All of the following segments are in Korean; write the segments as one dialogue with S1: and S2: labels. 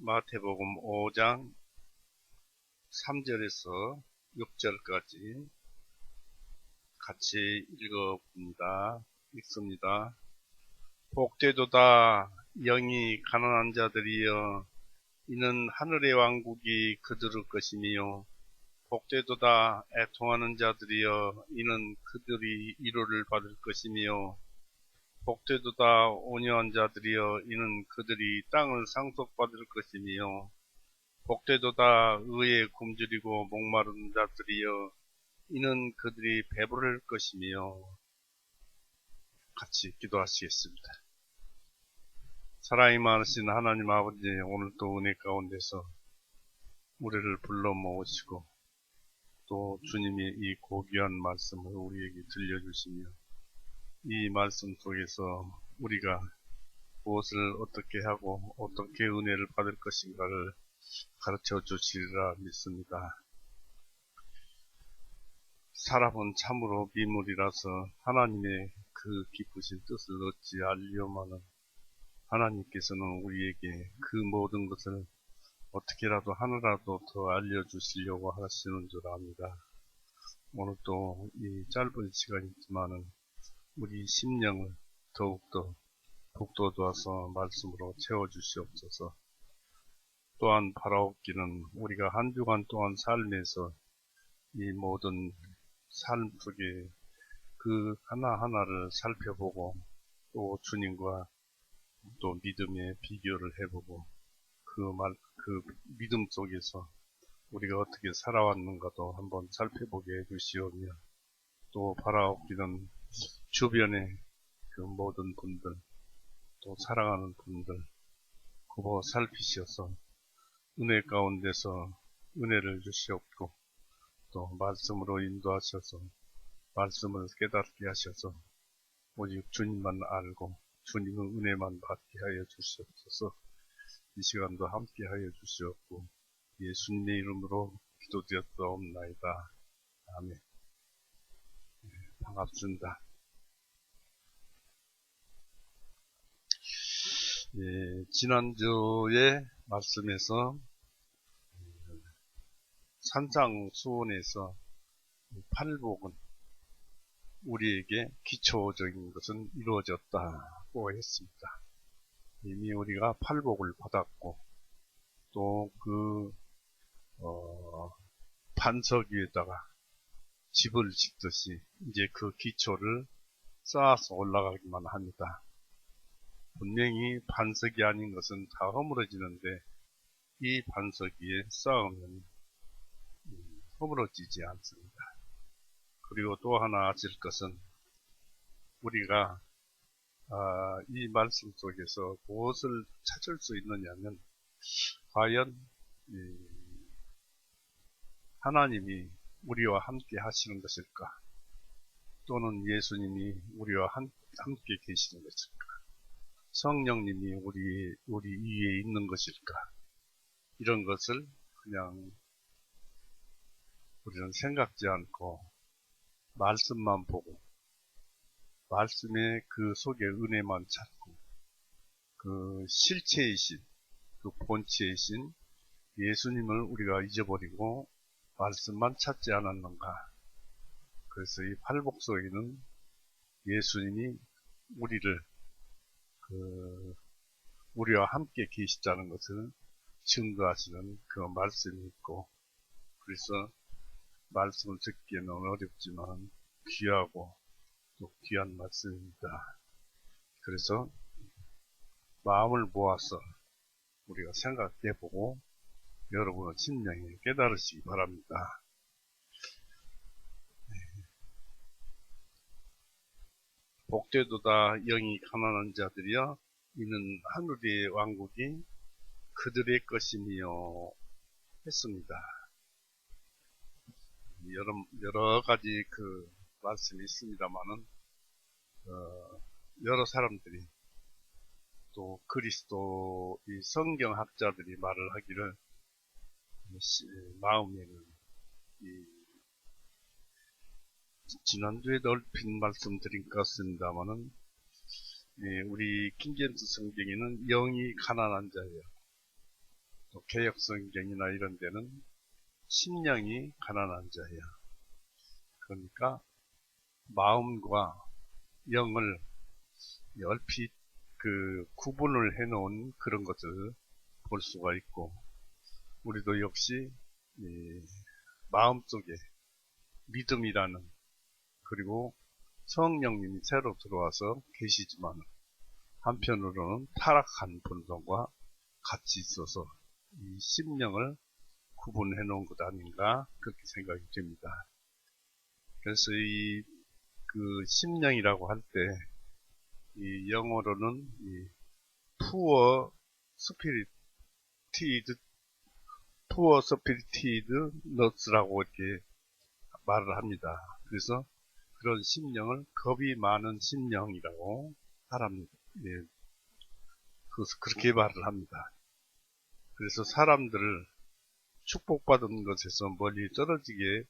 S1: 마태복음 5장 3절에서 6절까지 같이 읽어봅니다. 읽습니다. 복되도다 영이 가난한 자들이여 이는 하늘의 왕국이 그들의 것이며 복되도다 애통하는 자들이여 이는 그들이 위로를 받을 것이며 복되도다 온유한 자들이여 이는 그들이 땅을 상속받을 것이며 복되도다 의에 굶주리고 목마른 자들이여 이는 그들이 배부를 것이며. 같이 기도하시겠습니다. 사랑이 많으신 하나님 아버지, 오늘 또 은혜 가운데서 우리를 불러 모으시고 또 주님이 이 고귀한 말씀을 우리에게 들려주시며 이 말씀 속에서 우리가 무엇을 어떻게 하고 어떻게 은혜를 받을 것인가를 가르쳐 주시리라 믿습니다. 사람은 참으로 미물이라서 하나님의 그 기쁘신 뜻을 얻지 않으려마는 하나님께서는 우리에게 그 모든 것을 어떻게라도 하나라도 더 알려주시려고 하시는 줄 압니다. 오늘도 이 짧은 시간이지만은 우리 심령을 더욱더 북돋아서 말씀으로 채워주시옵소서. 또한 바라옵기는 우리가 한 주간 동안 삶에서 이 모든 삶 속에 그 하나하나를 살펴보고 또 주님과 또 믿음의 비교를 해보고 그 믿음 속에서 우리가 어떻게 살아왔는가도 한번 살펴보게 해주시오며 또 바라옵기는 주변의 그 모든 분들 또 사랑하는 분들 굽어 살피셔서 은혜 가운데서 은혜를 주시옵고 또 말씀으로 인도하셔서 말씀을 깨닫게 하셔서 오직 주님만 알고 주님의 은혜만 받게 하여 주시옵소서. 이 시간도 함께 하여 주시옵고 예수님의 이름으로 기도드렸사옵나이다. 아멘. 반갑습니다. 지난주에 말씀에서 산상수훈에서 팔복은 우리에게 기초적인 것은 이루어졌다고 했습니다. 이미 우리가 팔복을 받았고 또 그 반석 위에다가 집을 짓듯이 이제 그 기초를 쌓아서 올라가기만 합니다. 분명히 반석이 아닌 것은 다 허물어지는데 이 반석 위에 쌓으면 허물어지지 않습니다. 그리고 또 하나 아실 것은 우리가 이 말씀 속에서 무엇을 찾을 수 있느냐면 과연 하나님이 우리와 함께 하시는 것일까 또는 예수님이 우리와 함께 계시는 것일까 성령님이 우리 위에 있는 것일까 이런 것을 그냥 우리는 생각지 않고 말씀만 보고 말씀의 그 속에 은혜만 찾고 그 실체이신 그 본체이신 예수님을 우리가 잊어버리고 말씀만 찾지 않았는가. 그래서 이 팔복 속에는 예수님이 우리와 함께 계시다는 것을 증거하시는 그 말씀이 있고 그래서 말씀을 듣기에는 어렵지만 귀하고 또 귀한 말씀입니다. 그래서 마음을 모아서 우리가 생각해보고 여러분의 심령에 깨달으시기 바랍니다. 복되도다 영이 가난한 자들이여 이는 하늘의 왕국이 그들의 것이며 했습니다. 여러 가지 그 말씀이 있습니다만은 여러 사람들이 또 그리스도 이 성경학자들이 말을 하기를 마음에는 지난주에 넓힌 말씀 드린 것 같습니다만은 우리 킹제임스 성경에는 영이 가난한 자예요. 또 개역성경이나 이런 데는 심령이 가난한 자야. 그러니까 마음과 영을 얼핏 구분을 해놓은 그런 것을 볼 수가 있고, 우리도 역시 마음속에 믿음이라는, 그리고 성령님이 새로 들어와서 계시지만 한편으로는 타락한 본성과 같이 있어서 이 심령을 구분해 놓은 것 아닌가 그렇게 생각이 됩니다. 그래서 심령이라고 할 때 이 영어로는 poor spirited nurse라고 이렇게 말을 합니다. 그래서 그런 심령을 겁이 많은 심령이라고 말합니다. 예, 그렇게 말을 합니다. 그래서 사람들을 축복받은 것에서 멀리 떨어지게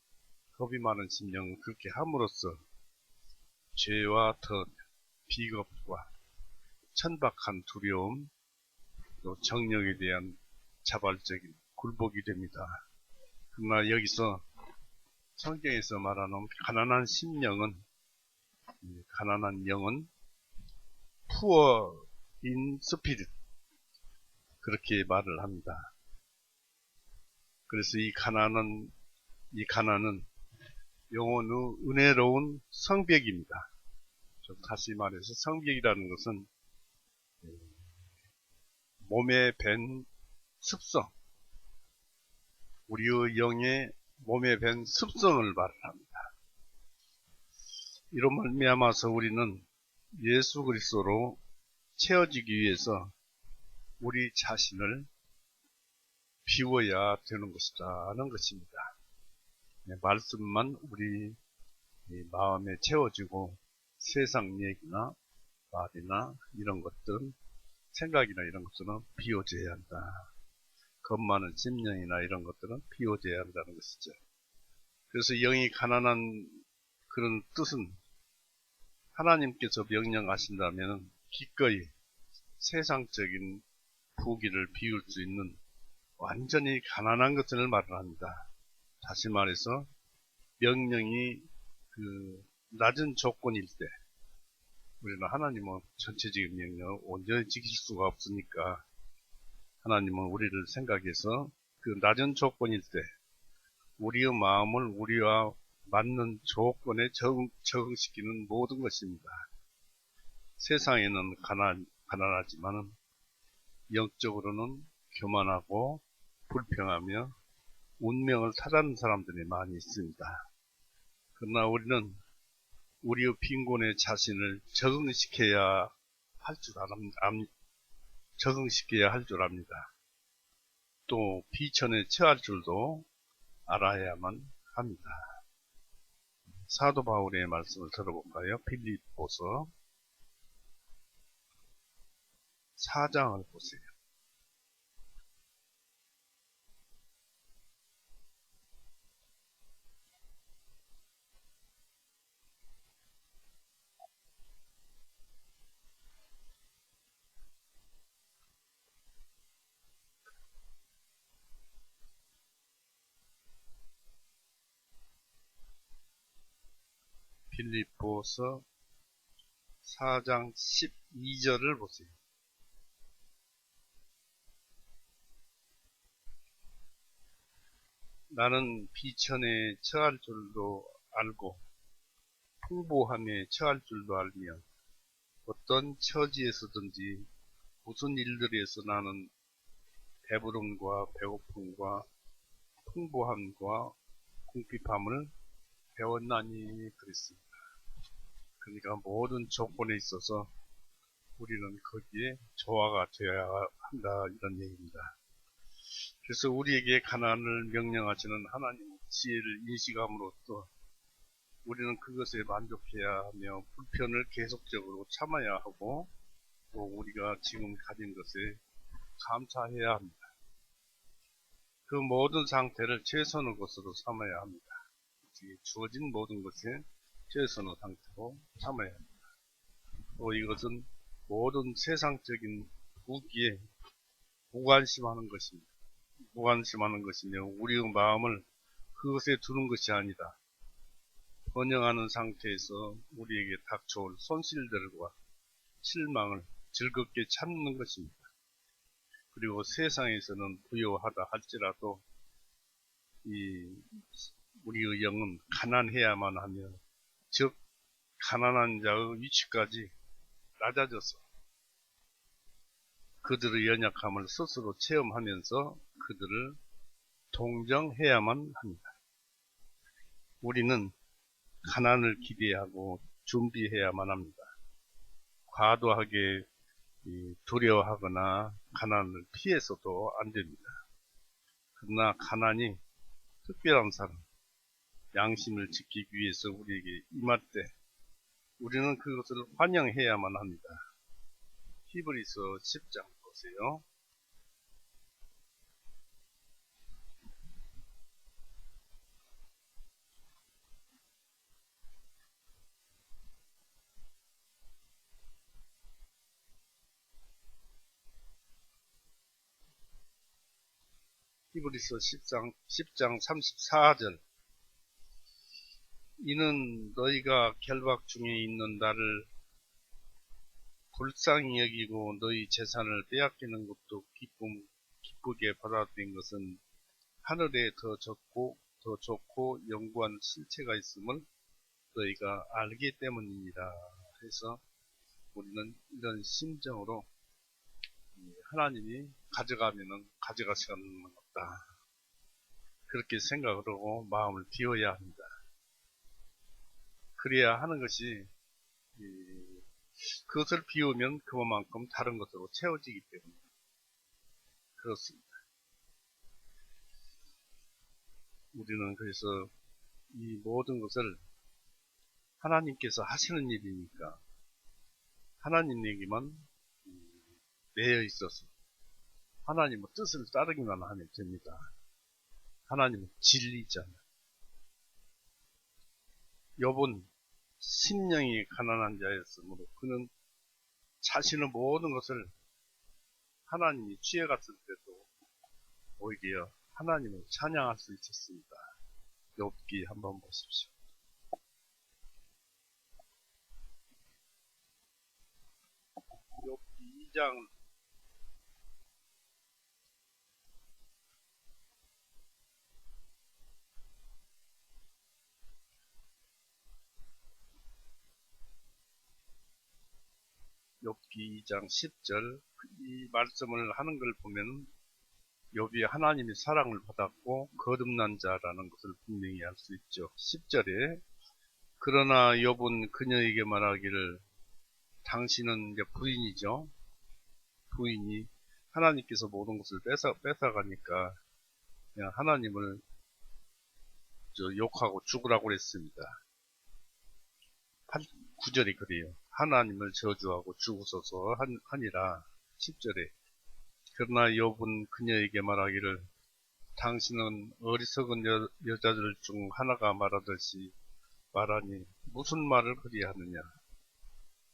S1: 겁이 많은 심령을 그렇게 함으로써 죄와 덫, 비겁과 천박한 두려움, 또 정력에 대한 자발적인 굴복이 됩니다. 그러나 여기서 성경에서 말하는 가난한 심령은, 가난한 영은 poor in spirit 그렇게 말을 합니다. 그래서 이 가난은 영혼의 은혜로운 성벽입니다. 다시 말해서 성벽이라는 것은 몸에 밴 습성, 우리의 영의 몸에 밴 습성을 말을 합니다. 이런 말미암아서 우리는 예수 그리스도로 채워지기 위해서 우리 자신을 비워야 되는 것이라는 것입니다. 말씀만 우리 마음에 채워지고 세상 얘기나 말이나 이런 것들, 생각이나 이런 것들은 비워져야 한다. 겁 많은 심령이나 이런 것들은 비워져야 한다는 것이죠. 그래서 영이 가난한 그런 뜻은 하나님께서 명령하신다면 기꺼이 세상적인 부귀를 비울 수 있는 완전히 가난한 것을 말을 합니다. 다시 말해서 명령이 낮은 조건일 때, 우리는 하나님은 전체적인 명령을 온전히 지킬 수가 없으니까 하나님은 우리를 생각해서 그 낮은 조건일 때 우리의 마음을 우리와 맞는 조건에 적응시키는 모든 것입니다. 세상에는 가난하지만 영적으로는 교만하고 불평하며 운명을 타라는 사람들이 많이 있습니다. 그러나 우리는 우리의 빈곤의 자신을 적응시켜야 할 줄 압니다. 또 비천에 처할 줄도 알아야만 합니다. 사도 바울의 말씀을 들어볼까요? 빌립보서 4장을 보세요. 빌립보서 4장 12절을 보세요. 나는 비천에 처할 줄도 알고 풍부함에 처할 줄도 알며 어떤 처지에서든지 무슨 일들에서 나는 배부름과 배고픔과 풍부함과 궁핍함을 배웠나니 그랬습니다. 그러니까 모든 조건에 있어서 우리는 거기에 조화가 되어야 한다, 이런 얘기입니다. 그래서 우리에게 가난을 명령하시는 하나님의 지혜를 인식함으로써 우리는 그것에 만족해야 하며 불편을 계속적으로 참아야 하고 또 우리가 지금 가진 것에 감사해야 합니다. 그 모든 상태를 최선의 것으로 삼아야 합니다. 주어진 모든 것에 최선의 상태로 삼아야 합니다. 또 이것은 모든 세상적인 부귀에 무관심하는 것입니다. 무관심하는 것이며 우리의 마음을 그것에 두는 것이 아니다. 번영하는 상태에서 우리에게 닥쳐올 손실들과 실망을 즐겁게 참는 것입니다. 그리고 세상에서는 부유하다 할지라도 우리의 영은 가난해야만 하며, 즉 가난한 자의 위치까지 낮아져서 그들의 연약함을 스스로 체험하면서 그들을 동정해야만 합니다. 우리는 가난을 기대하고 준비해야만 합니다. 과도하게 두려워하거나 가난을 피해서도 안 됩니다. 그러나 가난이 특별한 사람, 양심을 지키기 위해서 우리에게 임할 때 우리는 그것을 환영해야만 합니다. 히브리서 10장 보세요. 히브리서 10장 34절. 이는 너희가 결박 중에 있는 나를 불쌍히 여기고 너희 재산을 빼앗기는 것도 기쁘게 받아들인 것은 하늘에 더 좋고 영구한 실체가 있음을 너희가 알기 때문입니다. 해서 우리는 이런 심정으로 하나님이 가져가면은 가져가시는 것 없다, 그렇게 생각을 하고 마음을 비워야 합니다. 그래야 하는 것이, 그것을 비우면 그만큼 다른 것으로 채워지기 때문에 그렇습니다. 우리는 그래서 이 모든 것을 하나님께서 하시는 일이니까 하나님에게만 매여 있어서 하나님의 뜻을 따르기만 하면 됩니다. 하나님은 진리잖아요. 욥은 심령이 가난한 자였으므로 그는 자신의 모든 것을 하나님이 취해갔을 때도 오히려 하나님을 찬양할 수 있었습니다. 욥기 한번 보십시오. 욥기 2장 10절, 이 말씀을 하는 걸 보면 욥이 하나님의 사랑을 받았고 거듭난 자라는 것을 분명히 알 수 있죠. 10절에 그러나 욥은 그녀에게 말하기를, 당신은 이제 부인이죠. 부인이 하나님께서 모든 것을 뺏어가니까 그냥 하나님을 욕하고 죽으라고 그랬습니다. 9절이 그래요. 하나님을 저주하고 죽으소서 하니라. 10절에 그러나 욥은 그녀에게 말하기를, 당신은 어리석은 여자들 중 하나가 말하듯이 말하니 무슨 말을 그리하느냐.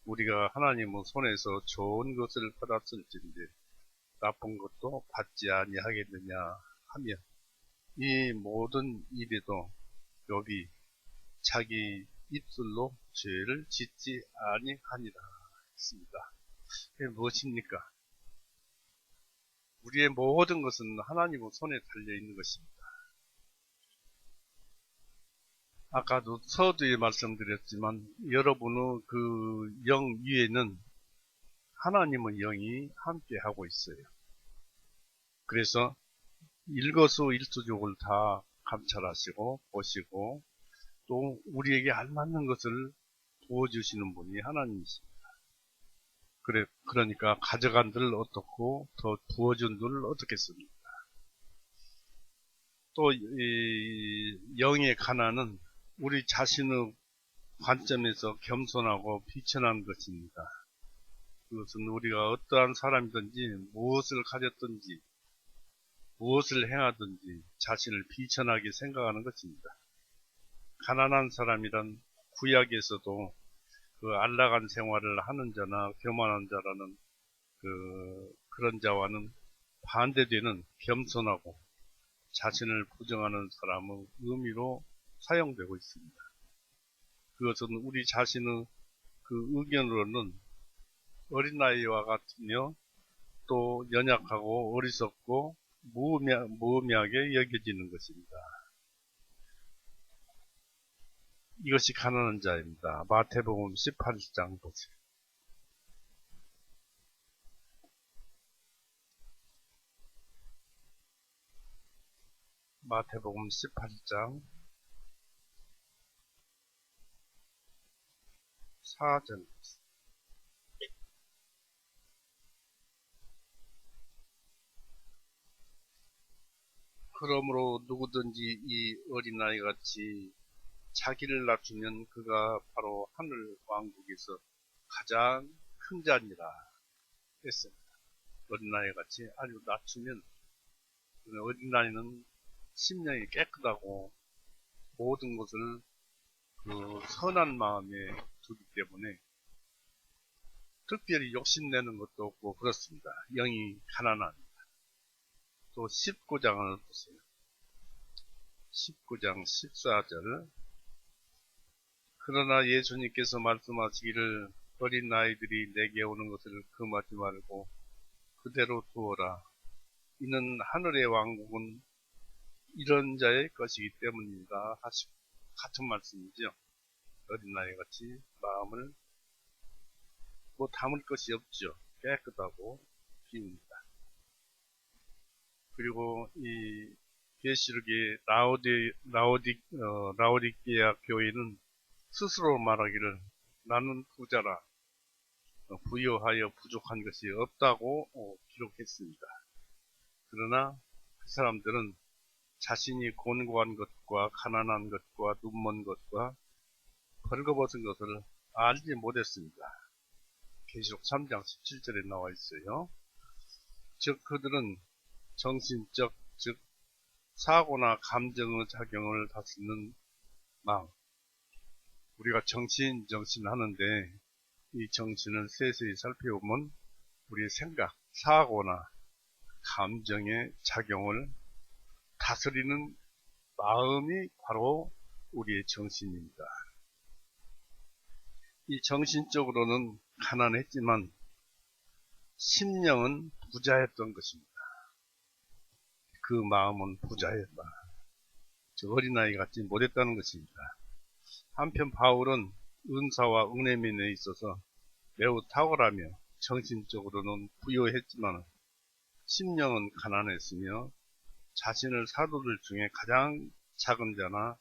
S1: 우리가 하나님의 손에서 좋은 것을 받았을진데 나쁜 것도 받지 아니하겠느냐 하며, 이 모든 일에도 욥이 자기 입술로 죄를 짓지 아니하니라 했습니다. 그게 무엇입니까? 우리의 모든 것은 하나님의 손에 달려있는 것입니다. 아까도 서두에 말씀드렸지만 여러분의 그 영 위에는 하나님의 영이 함께하고 있어요. 그래서 일거수일투족을 다 감찰하시고 보시고 또 우리에게 알맞는 것을 부어주시는 분이 하나님이십니다. 그러니까 가져간들 어떻고 더 부어준들 어떻겠습니까? 또 이 영의 가난은 우리 자신의 관점에서 겸손하고 비천한 것입니다. 그것은 우리가 어떠한 사람이든지 무엇을 가졌든지 무엇을 행하든지 자신을 비천하게 생각하는 것입니다. 가난한 사람이란 구약에서도 그 안락한 생활을 하는 자나 교만한 자라는 그런 자와는 반대되는 겸손하고 자신을 부정하는 사람의 의미로 사용되고 있습니다. 그것은 우리 자신의 그 의견으로는 어린아이와 같으며 또 연약하고 어리석고 무의미하게 여겨지는 것입니다. 이것이 가난한 자입니다. 마태복음 18장 보세요. 마태복음 18장 4절. 그러므로 누구든지 이 어린아이 같이 자기를 낮추면 그가 바로 하늘 왕국에서 가장 큰 자니라 했습니다. 어린아이 같이 아주 낮추면, 어린아이는 심령이 깨끗하고 모든 것을 그 선한 마음에 두기 때문에 특별히 욕심내는 것도 없고 그렇습니다. 영이 가난합니다. 또 19장을 보세요. 19장 14절. 그러나 예수님께서 말씀하시기를 어린 아이들이 내게 오는 것을 금하지 말고 그대로 두어라. 이는 하늘의 왕국은 이런 자의 것이기 때문입니다. 같은 말씀이죠. 어린아이 같이 마음을 담을 것이 없죠. 깨끗하고 비웁니다. 그리고 이 계시록의 라오디게아 교회는 스스로 말하기를 나는 부자라, 부유하여 부족한 것이 없다고 기록했습니다. 그러나 그 사람들은 자신이 곤고한 것과 가난한 것과 눈먼 것과 벌거벗은 것을 알지 못했습니다. 계시록 3장 17절에 나와 있어요. 즉 그들은 정신적, 즉 사고나 감정의 작용을 다스리는 마음. 우리가 정신 하는데 이 정신을 세세히 살펴보면 우리의 생각, 사고나 감정의 작용을 다스리는 마음이 바로 우리의 정신입니다. 이 정신적으로는 가난했지만 심령은 부자였던 것입니다. 그 마음은 부자였다. 어린아이 같지 못했다는 것입니다. 한편 바울은 은사와 은혜민에 있어서 매우 탁월하며 정신적으로는 부유했지만 심령은 가난했으며 자신을 사도들 중에 가장 작은 자나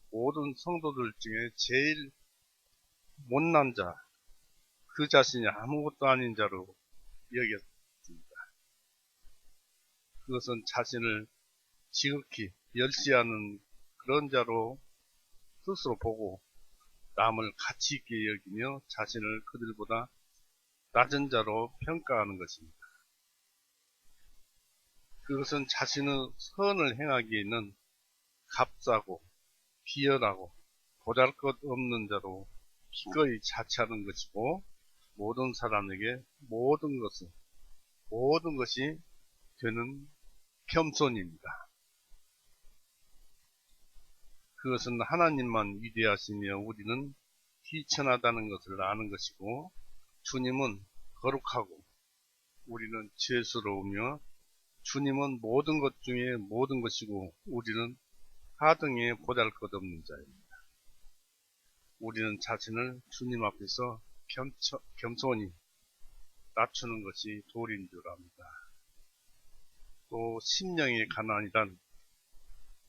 S1: 모든 성도들 중에 제일 못난 자, 그 자신이 아무것도 아닌 자로 여겼습니다. 그것은 자신을 지극히 멸시하는 그런 자로 스스로 보고 남을 가치 있게 여기며 자신을 그들보다 낮은 자로 평가하는 것입니다. 그것은 자신의 선을 행하기에는 값싸고 비열하고 보잘것없는 자로 기꺼이 자처하는 것이고 모든 사람에게 모든 것이 되는 겸손입니다. 그것은 하나님만 위대하시며 우리는 희천하다는 것을 아는 것이고 주님은 거룩하고 우리는 죄스러우며 주님은 모든 것 중에 모든 것이고 우리는 하등에 보잘것없는 자입니다. 우리는 자신을 주님 앞에서 겸손히 낮추는 것이 도리인 줄 압니다. 또 심령의 가난이란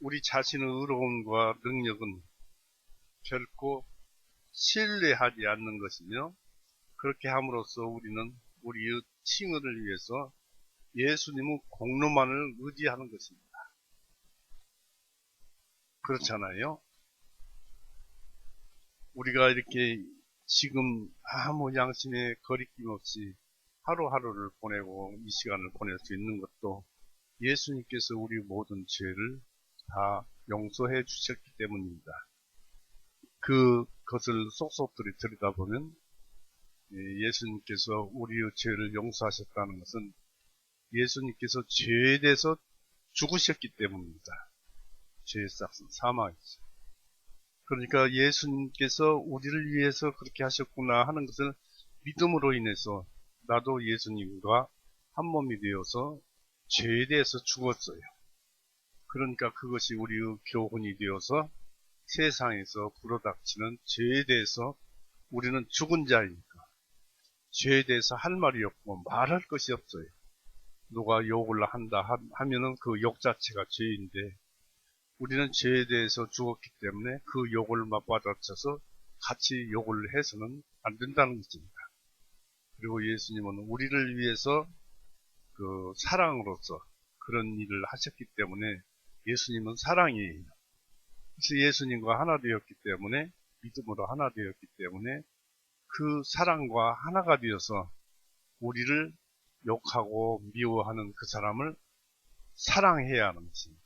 S1: 우리 자신의 의로움과 능력은 결코 신뢰하지 않는 것이며 그렇게 함으로써 우리는 우리의 칭의를 위해서 예수님의 공로만을 의지하는 것입니다. 그렇잖아요. 우리가 이렇게 지금 아무 양심의 거리낌 없이 하루하루를 보내고 이 시간을 보낼 수 있는 것도 예수님께서 우리 모든 죄를 다 용서해 주셨기 때문입니다. 그것을 속속들이 들여다보면 예수님께서 우리의 죄를 용서하셨다는 것은 예수님께서 죄에 대해서 죽으셨기 때문입니다. 죄의 싹은 사망이죠. 그러니까 예수님께서 우리를 위해서 그렇게 하셨구나 하는 것을 믿음으로 인해서 나도 예수님과 한 몸이 되어서 죄에 대해서 죽었어요. 그러니까 그것이 우리의 교훈이 되어서 세상에서 불어닥치는 죄에 대해서 우리는 죽은 자이니까 죄에 대해서 할 말이 없고 말할 것이 없어요. 누가 욕을 한다 하면은 그 욕 자체가 죄인데 우리는 죄에 대해서 죽었기 때문에 그 욕을 맞받아쳐서 같이 욕을 해서는 안 된다는 것입니다. 그리고 예수님은 우리를 위해서 그 사랑으로서 그런 일을 하셨기 때문에 예수님은 사랑이에요. 그래서 예수님과 하나 되었기 때문에 믿음으로 하나 되었기 때문에 그 사랑과 하나가 되어서 우리를 욕하고 미워하는 그 사람을 사랑해야 하는 것입니다.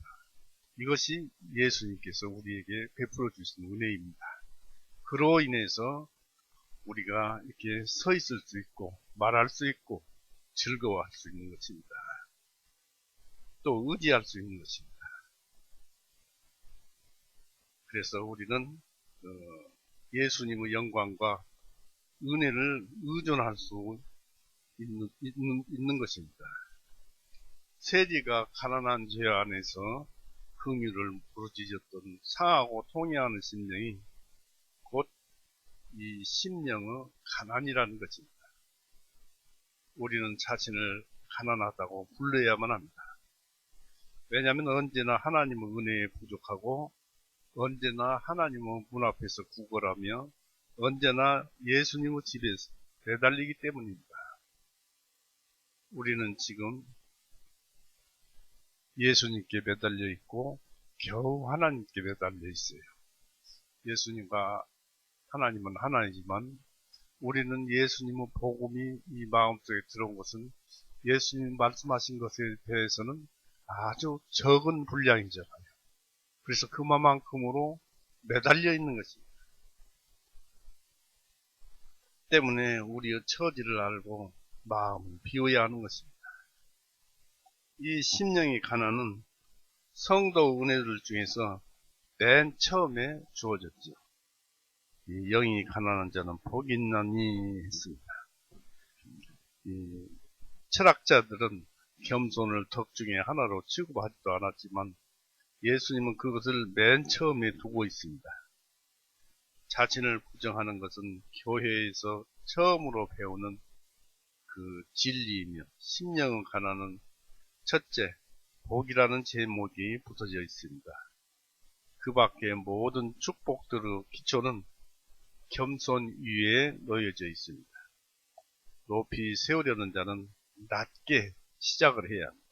S1: 이것이 예수님께서 우리에게 베풀어 주신 은혜입니다. 그로 인해서 우리가 이렇게 서 있을 수 있고 말할 수 있고 즐거워할 수 있는 것입니다. 또 의지할 수 있는 것입니다. 그래서 우리는 예수님의 영광과 은혜를 의존할 수 있는 것입니다. 세리가 가난한 죄 안에서 긍휼을 부르짖었던 상하고 통해하는 심령이 곧 이 심령의 가난이라는 것입니다. 우리는 자신을 가난하다고 불러야만 합니다. 왜냐하면 언제나 하나님의 은혜에 부족하고 언제나 하나님의 문 앞에서 구걸하며 언제나 예수님의 집에서 매달리기 때문입니다. 우리는 지금 예수님께 매달려 있고 겨우 하나님께 매달려 있어요. 예수님과 하나님은 하나이지만 우리는 예수님의 복음이 이 마음속에 들어온 것은 예수님 말씀하신 것에 대해서는 아주 적은 분량이잖아요. 그래서 그만큼으로 매달려 있는 것입니다. 때문에 우리의 처지를 알고 마음을 비워야 하는 것입니다. 이 심령의 가난은 성도 은혜들 중에서 맨 처음에 주어졌죠. 이 영이 가난한 자는 복이 있나니 했습니다. 이 철학자들은 겸손을 덕 중에 하나로 취급하지도 않았지만 예수님은 그것을 맨 처음에 두고 있습니다. 자신을 부정하는 것은 교회에서 처음으로 배우는 그 진리이며 심령의 가난은 첫째, 복이라는 제목이 붙어져 있습니다. 그 밖에 모든 축복들의 기초는 겸손 위에 놓여져 있습니다. 높이 세우려는 자는 낮게 시작을 해야 합니다.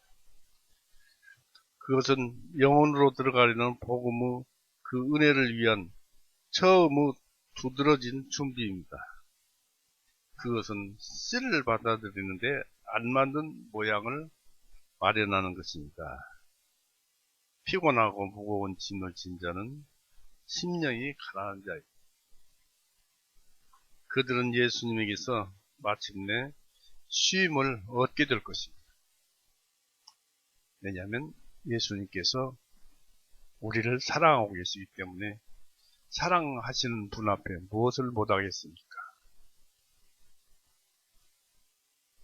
S1: 그것은 영혼으로 들어가려는 복음의 그 은혜를 위한 처음의 두드러진 준비입니다. 그것은 씨를 받아들이는데 안 맞는 모양을 마련하는 것입니다. 피곤하고 무거운 짐을 진 자는 심령이 가난한 자입니다. 그들은 예수님에게서 마침내 쉼을 얻게 될 것입니다. 왜냐하면 예수님께서 우리를 사랑하고 계시기 때문에 사랑하시는 분 앞에 무엇을 못하겠습니까?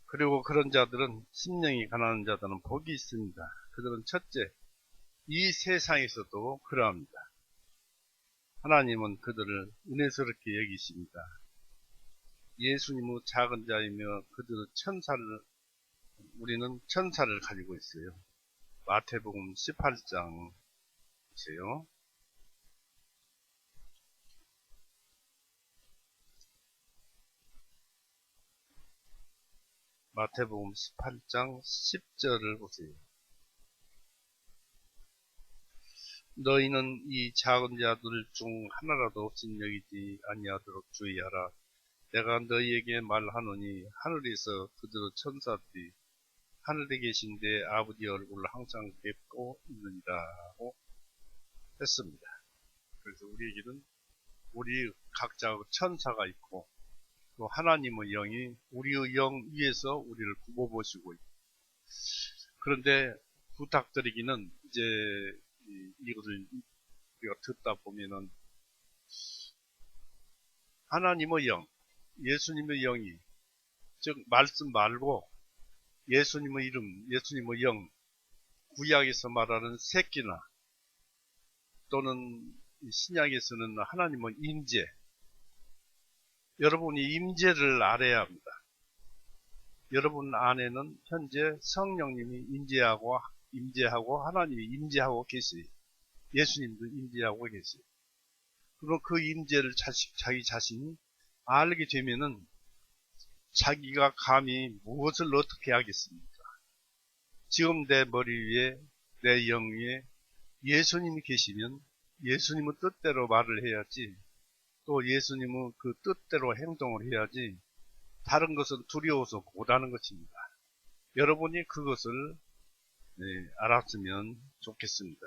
S1: 그리고 그런 자들은 심령이 가난한 자들은 복이 있습니다. 그들은 첫째, 이 세상에서도 그러합니다. 하나님은 그들을 은혜스럽게 여기십니다. 예수님의 작은 자이며 그들의 우리는 천사를 가지고 있어요. 마태복음 18장 보세요. 마태복음 18장 10절을 보세요. 너희는 이 작은 자들 중 하나라도 없인 여기지 아니하도록 주의하라. 내가 너희에게 말하노니 하늘에서 그들의 천사들이 하늘에 계신 내 아버지 얼굴을 항상 뵙고 있느니라고 했습니다. 그래서 우리에게는 우리 각자의 천사가 있고 또 하나님의 영이 우리의 영 위에서 우리를 굽어보시고 있고, 그런데 부탁드리기는 이제 이것을 우리가 듣다 보면은 하나님의 영, 예수님의 영이 즉 말씀 말고 예수님의 이름, 예수님의 영, 구약에서 말하는 새끼나 또는 신약에서는 하나님의 임재, 여러분이 임재를 알아야 합니다. 여러분 안에는 현재 성령님이 임재하고 하나님이 임재하고 계세요. 예수님도 임재하고 계세요. 그리고 그 임재를 자기 자신이 알게 되면은 자기가 감히 무엇을 어떻게 하겠습니까? 지금 내 머리 위에, 내 영 위에 예수님이 계시면 예수님의 뜻대로 말을 해야지, 또 예수님은 그 뜻대로 행동을 해야지, 다른 것은 두려워서 못하는 것입니다. 여러분이 그것을 알았으면 좋겠습니다.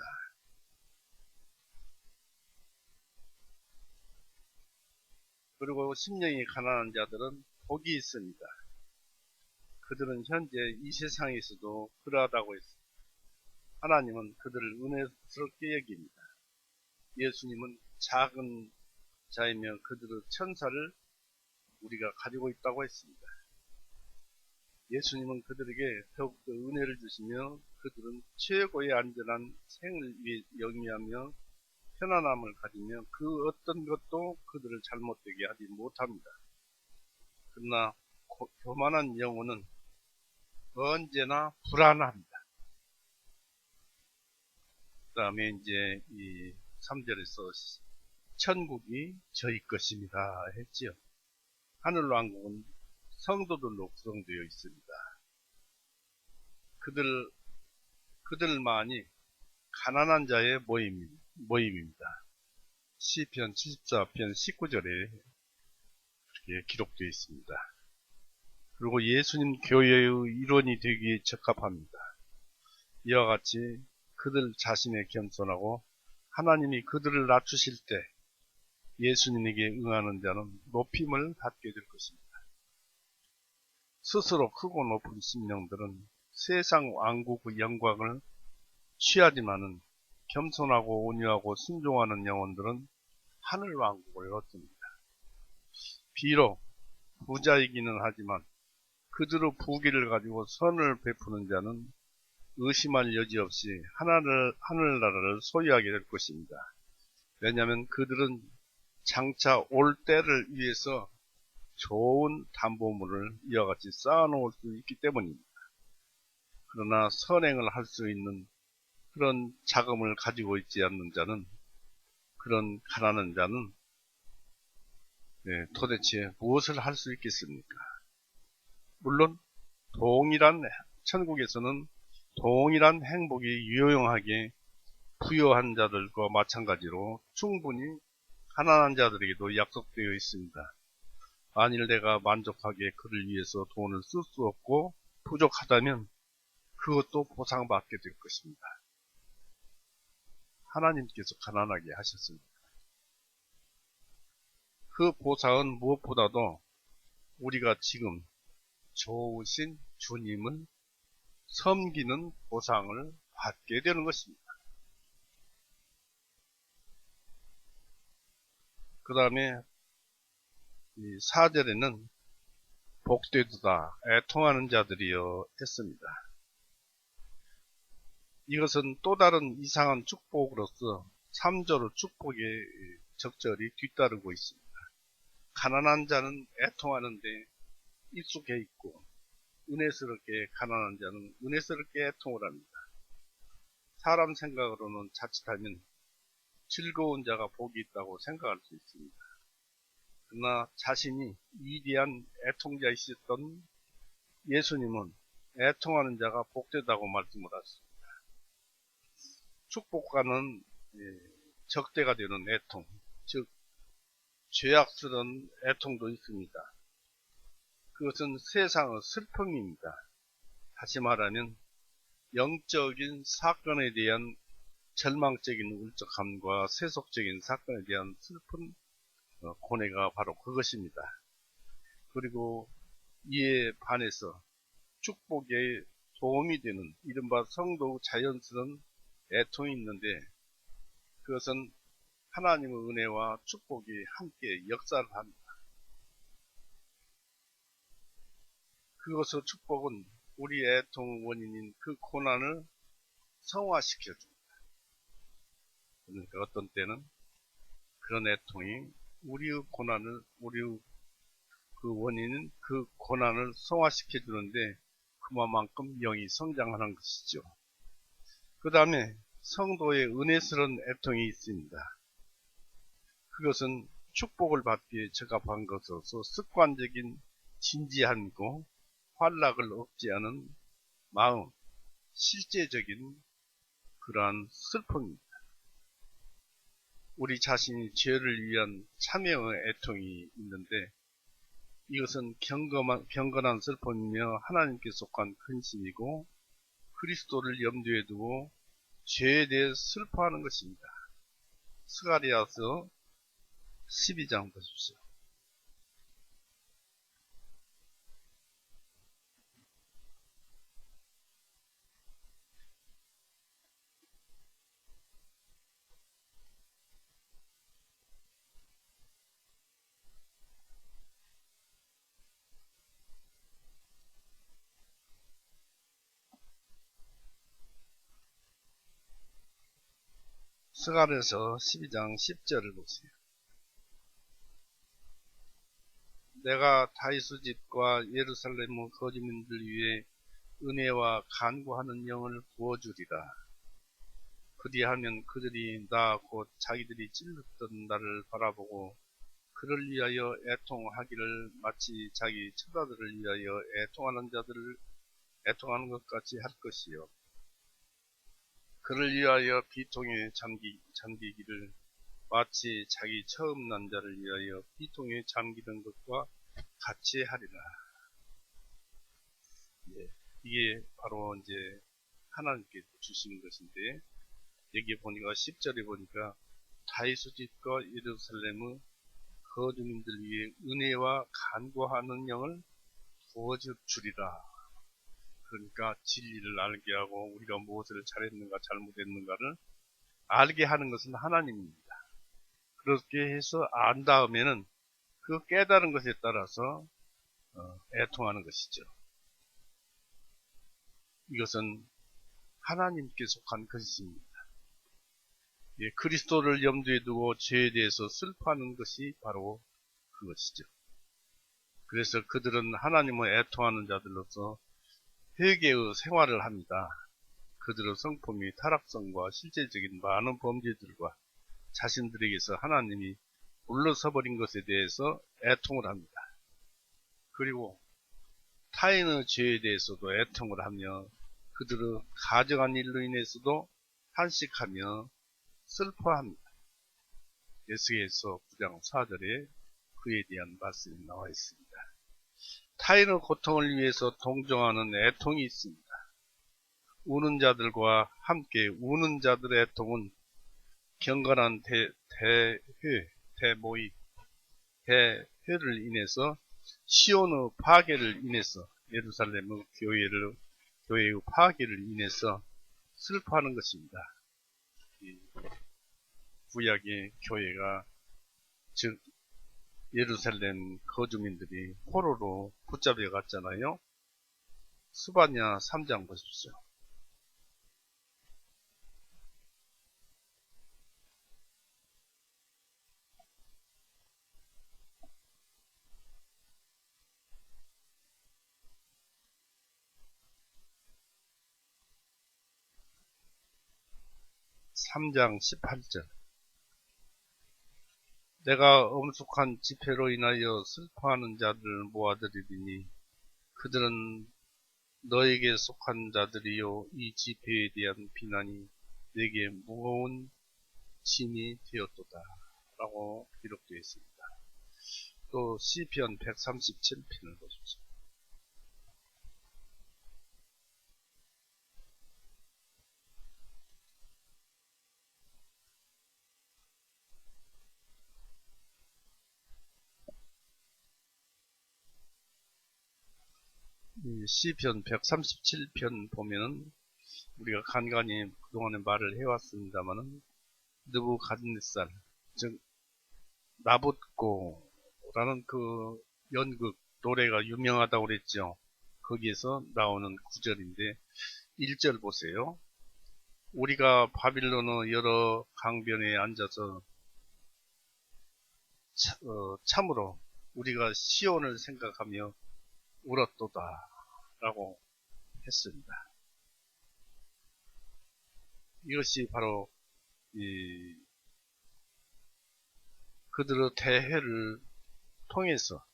S1: 그리고 심령이 가난한 자들은 복이 있습니다. 그들은 현재 이 세상에서도 그러하다고 했습니다. 하나님은 그들을 은혜스럽게 여깁니다. 예수님은 작은 자이며 그들의 천사를 우리가 가지고 있다고 했습니다. 예수님은 그들에게 더욱더 은혜를 주시며 그들은 최고의 안전한 생을 영위하며 편안함을 가지며 그 어떤 것도 그들을 잘못되게 하지 못합니다. 그러나 교만한 영혼은 언제나 불안합니다. 그 다음에 이제 이 3절에서 천국이 저희 것입니다 했지요. 하늘왕국은 성도들로 구성되어 있습니다. 그들만이 가난한 자의 모임입니다. 시편 74편 19절에 그렇게 기록되어 있습니다. 그리고 예수님 교회의 일원이 되기에 적합합니다. 이와 같이 그들 자신에 겸손하고 하나님이 그들을 낮추실 때 예수님에게 응하는 자는 높임을 받게 될 것입니다. 스스로 크고 높은 심령들은 세상 왕국의 영광을 취하지만은 겸손하고 온유하고 순종하는 영혼들은 하늘 왕국을 얻습니다. 비록 부자이기는 하지만 그들의 부귀를 가지고 선을 베푸는 자는 의심할 여지 없이 하늘나라를 소유하게 될 것입니다. 왜냐하면 그들은 장차 올 때를 위해서 좋은 담보물을 이와 같이 쌓아놓을 수 있기 때문입니다. 그러나 선행을 할 수 있는 그런 자금을 가지고 있지 않는 자는, 그런 가난한 자는 도대체 무엇을 할 수 있겠습니까? 물론 천국에서는 동일한 행복이 유용하게 부유한 자들과 마찬가지로 충분히 가난한 자들에게도 약속되어 있습니다. 만일 내가 만족하게 그를 위해서 돈을 쓸 수 없고 부족하다면 그것도 보상받게 될 것입니다. 하나님께서 가난하게 하셨습니다. 그 보상은 무엇보다도 우리가 지금 좋으신 주님을 섬기는 보상을 받게 되는 것입니다. 그 다음에 4절에는 복되도다 애통하는 자들이여 했습니다. 이것은 또 다른 이상한 축복으로서 3절의 축복에 적절히 뒤따르고 있습니다. 가난한 자는 애통하는데 익숙해 있고 은혜스럽게 가난한 자는 은혜스럽게 애통을 합니다. 사람 생각으로는 자칫하면 즐거운 자가 복이 있다고 생각할 수 있습니다. 그러나 자신이 위대한 애통자이셨던 예수님은 애통하는 자가 복되다고 말씀을 하십니다. 축복과는 적대가 되는 애통, 즉 죄악스러운 애통도 있습니다. 그것은 세상의 슬픔입니다. 다시 말하면 영적인 사건에 대한 절망적인 울적함과 세속적인 사건에 대한 슬픈 고뇌가 바로 그것입니다. 그리고 이에 반해서 축복의 도움이 되는 이른바 성도의 자연스러운 애통이 있는데, 그것은 하나님의 은혜와 축복이 함께 역사를 합니다. 그것의 축복은 우리 애통의 원인인 그 고난을 성화시켜줍니다. 그러니까 어떤 때는 그런 애통이 우리의 고난을, 우리의 그 원인은 그 고난을 성화시켜주는데 그만큼 영이 성장하는 것이죠. 그 다음에 성도의 은혜스러운 애통이 있습니다. 그것은 축복을 받기에 적합한 것으로서 습관적인 진지함이고 환락을 억제하는 마음, 실제적인 그러한 슬픔입니다. 우리 자신이 죄를 위한 참회의 애통이 있는데 이것은 경건한 슬픔이며 하나님께 속한 근심이고 그리스도를 염두에 두고 죄에 대해 슬퍼하는 것입니다. 스가랴서 12장 보십시오. 스가랴서 12장 10절을 보세요. 내가 다윗의 집과 예루살렘의 거주민들 위해 은혜와 간구하는 영을 부어주리라. 그리하면 그들이 나 곧 자기들이 찔렀던 나를 바라보고 그를 위하여 애통하기를 마치 자기 처자들을 위하여 애통하는 자들을 애통하는 것 같이 할 것이요. 그를 위하여 비통에 잠기기를 마치 자기 처음 난 자를 위하여 비통에 잠기던 것과 같이 하리라. 예, 이게 바로 이제 하나님께 주시는 것인데, 여기 보니까 10절에 보니까 다윗의 집과 예루살렘의 거주민들 위해 은혜와 간구하는 영을 부어주리라. 그러니까 진리를 알게 하고 우리가 무엇을 잘했는가 잘못했는가를 알게 하는 것은 하나님입니다. 그렇게 해서 안 다음에는 그 깨달은 것에 따라서 애통하는 것이죠. 이것은 하나님께 속한 것입니다. 예, 그리스도를 염두에 두고 죄에 대해서 슬퍼하는 것이 바로 그것이죠. 그래서 그들은 하나님을 애통하는 자들로서 회개의 생활을 합니다. 그들의 성품이 타락성과 실제적인 많은 범죄들과 자신들에게서 하나님이 물러서버린 것에 대해서 애통을 합니다. 그리고 타인의 죄에 대해서도 애통을 하며 그들의 가정한 일로 인해서도 한식하며 슬퍼합니다. 에스겔서 9장 4절에 그에 대한 말씀이 나와 있습니다. 타인의 고통을 위해서 동정하는 애통이 있습니다. 우는 자들과 함께 우는 자들의 애통은 경건한 대회를 인해서 시온의 파괴를 인해서 예루살렘의 교회의 파괴를 인해서 슬퍼하는 것입니다. 구약의 교회가 즉 예루살렘 거주민들이 포로로 붙잡혀 갔잖아요. 스바냐 3장 보십시오. 3장 18절. 내가 엄숙한 집회로 인하여 슬퍼하는 자들을 모아들이리니 그들은 너에게 속한 자들이요 이 집회에 대한 비난이 내게 무거운 짐이 되었도다 라고 기록되어 있습니다. 또 시편 137편을 보십시오. 이 시편 137편 보면은 우리가 간간히 그동안에 말을 해왔습니다만은 느부갓네살, 즉 나봇고라는 그 연극 노래가 유명하다고 그랬죠. 거기에서 나오는 구절인데 1절 보세요. 우리가 바빌론의 여러 강변에 앉아서 참으로 우리가 시온을 생각하며 울었도다 라고 했습니다. 이것이 바로 그들의 대회를 통해서,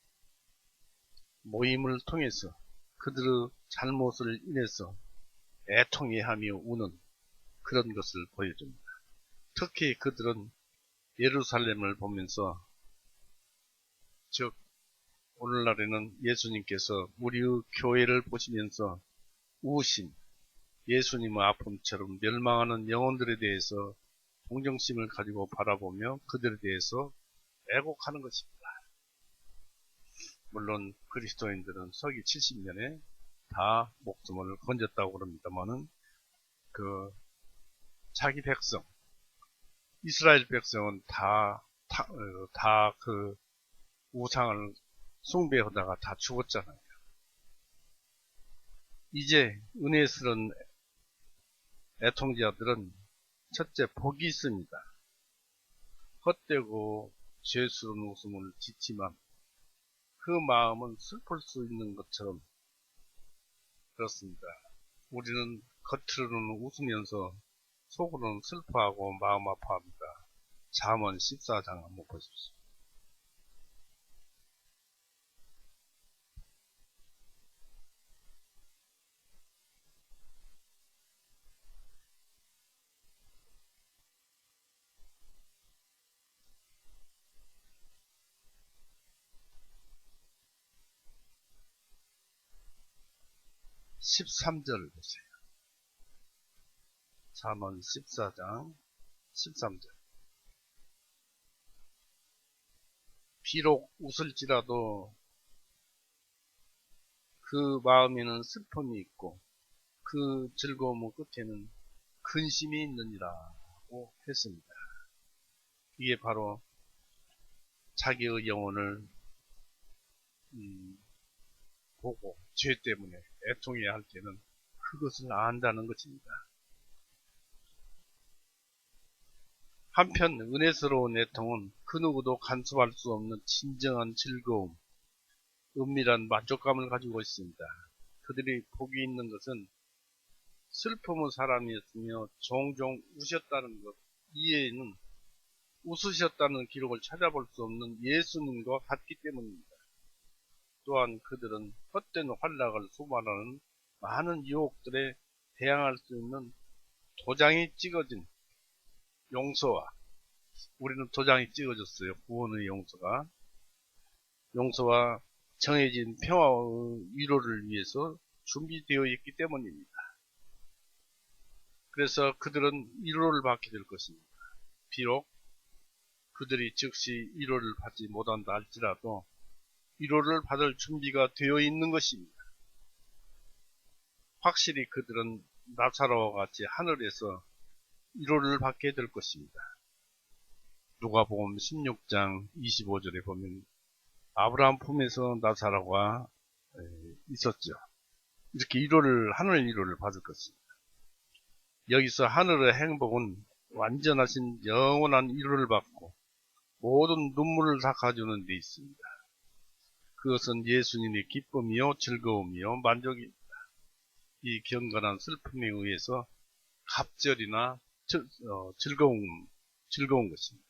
S1: 모임을 통해서 그들의 잘못을 인해서 애통해하며 우는 그런 것을 보여줍니다. 특히 그들은 예루살렘을 보면서, 즉 오늘날에는 예수님께서 우리의 교회를 보시면서 우신 예수님의 아픔처럼 멸망하는 영혼들에 대해서 동정심을 가지고 바라보며 그들에 대해서 애곡하는 것입니다. 물론 그리스도인들은 서기 70년에 다 목숨을 건졌다고 그럽니다만은 자기 백성, 이스라엘 백성은 다 그 우상을 숭배하다가 다 죽었잖아요. 이제 은혜스러운 애통자들은 첫째 복이 있습니다. 헛되고 죄스러운 웃음을 짓지만 그 마음은 슬플 수 있는 것처럼 그렇습니다. 우리는 겉으로는 웃으면서 속으로는 슬퍼하고 마음 아파합니다. 잠언 14장 한번 보십시오. (13절) 보세요. 잠언 14장 13절. 비록 웃을지라도 그 마음에는 슬픔이 있고 그 즐거움 끝에는 근심이 있느니라고 했습니다. 이게 바로 자기의 영혼을 보고 죄 때문에 애통해야 할 때는 그것을 안다는 것입니다. 한편 은혜스러운 애통은 그 누구도 간섭할 수 없는 진정한 즐거움, 은밀한 만족감을 가지고 있습니다. 그들이 복이 있는 것은 슬픔의 사람이었으며 종종 우셨다는 것 이외에는 웃으셨다는 기록을 찾아볼 수 없는 예수님과 같기 때문입니다. 또한 그들은 헛된 환락을 수반하는 많은 유혹들에 대항할 수 있는 도장이 찍어진 용서와, 우리는 도장이 찍어졌어요. 구원의 용서와 정해진 평화의 위로를 위해서 준비되어 있기 때문입니다. 그래서 그들은 위로를 받게 될 것입니다. 비록 그들이 즉시 위로를 받지 못한다 할지라도 위로를 받을 준비가 되어 있는 것입니다. 확실히 그들은 나사로와 같이 하늘에서 위로를 받게 될 것입니다. 누가복음 16장 25절에 보면 아브라함 품에서 나사로가 있었죠. 이렇게 하늘 위로를 받을 것입니다. 여기서 하늘의 행복은 완전하신 영원한 위로를 받고 모든 눈물을 닦아주는 데 있습니다. 그것은 예수님의 기쁨이요 즐거움이요 만족입니다. 이 경건한 슬픔에 의해서 갑절이나 즐거운 것입니다.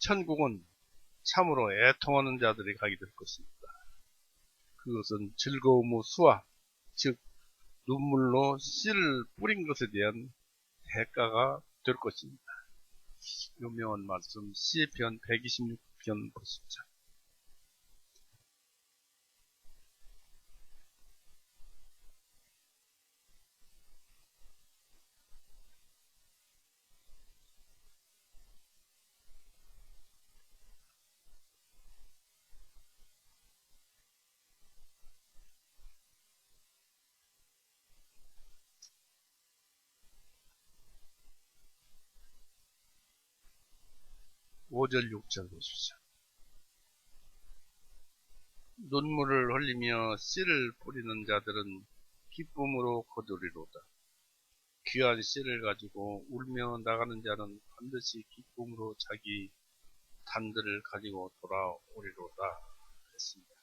S1: 천국은 참으로 애통하는 자들이 가게 될 것입니다. 그것은 즐거움의 수와, 즉 눈물로 씨를 뿌린 것에 대한 대가가 될 것입니다. 유명한 말씀 시편 126편 보십시오. 5절 6절 보십시오. 눈물을 흘리며 씨를 뿌리는 자들은 기쁨으로 거두리로다. 귀한 씨를 가지고 울며 나가는 자는 반드시 기쁨으로 자기 단들을 가지고 돌아오리로다 했습니다.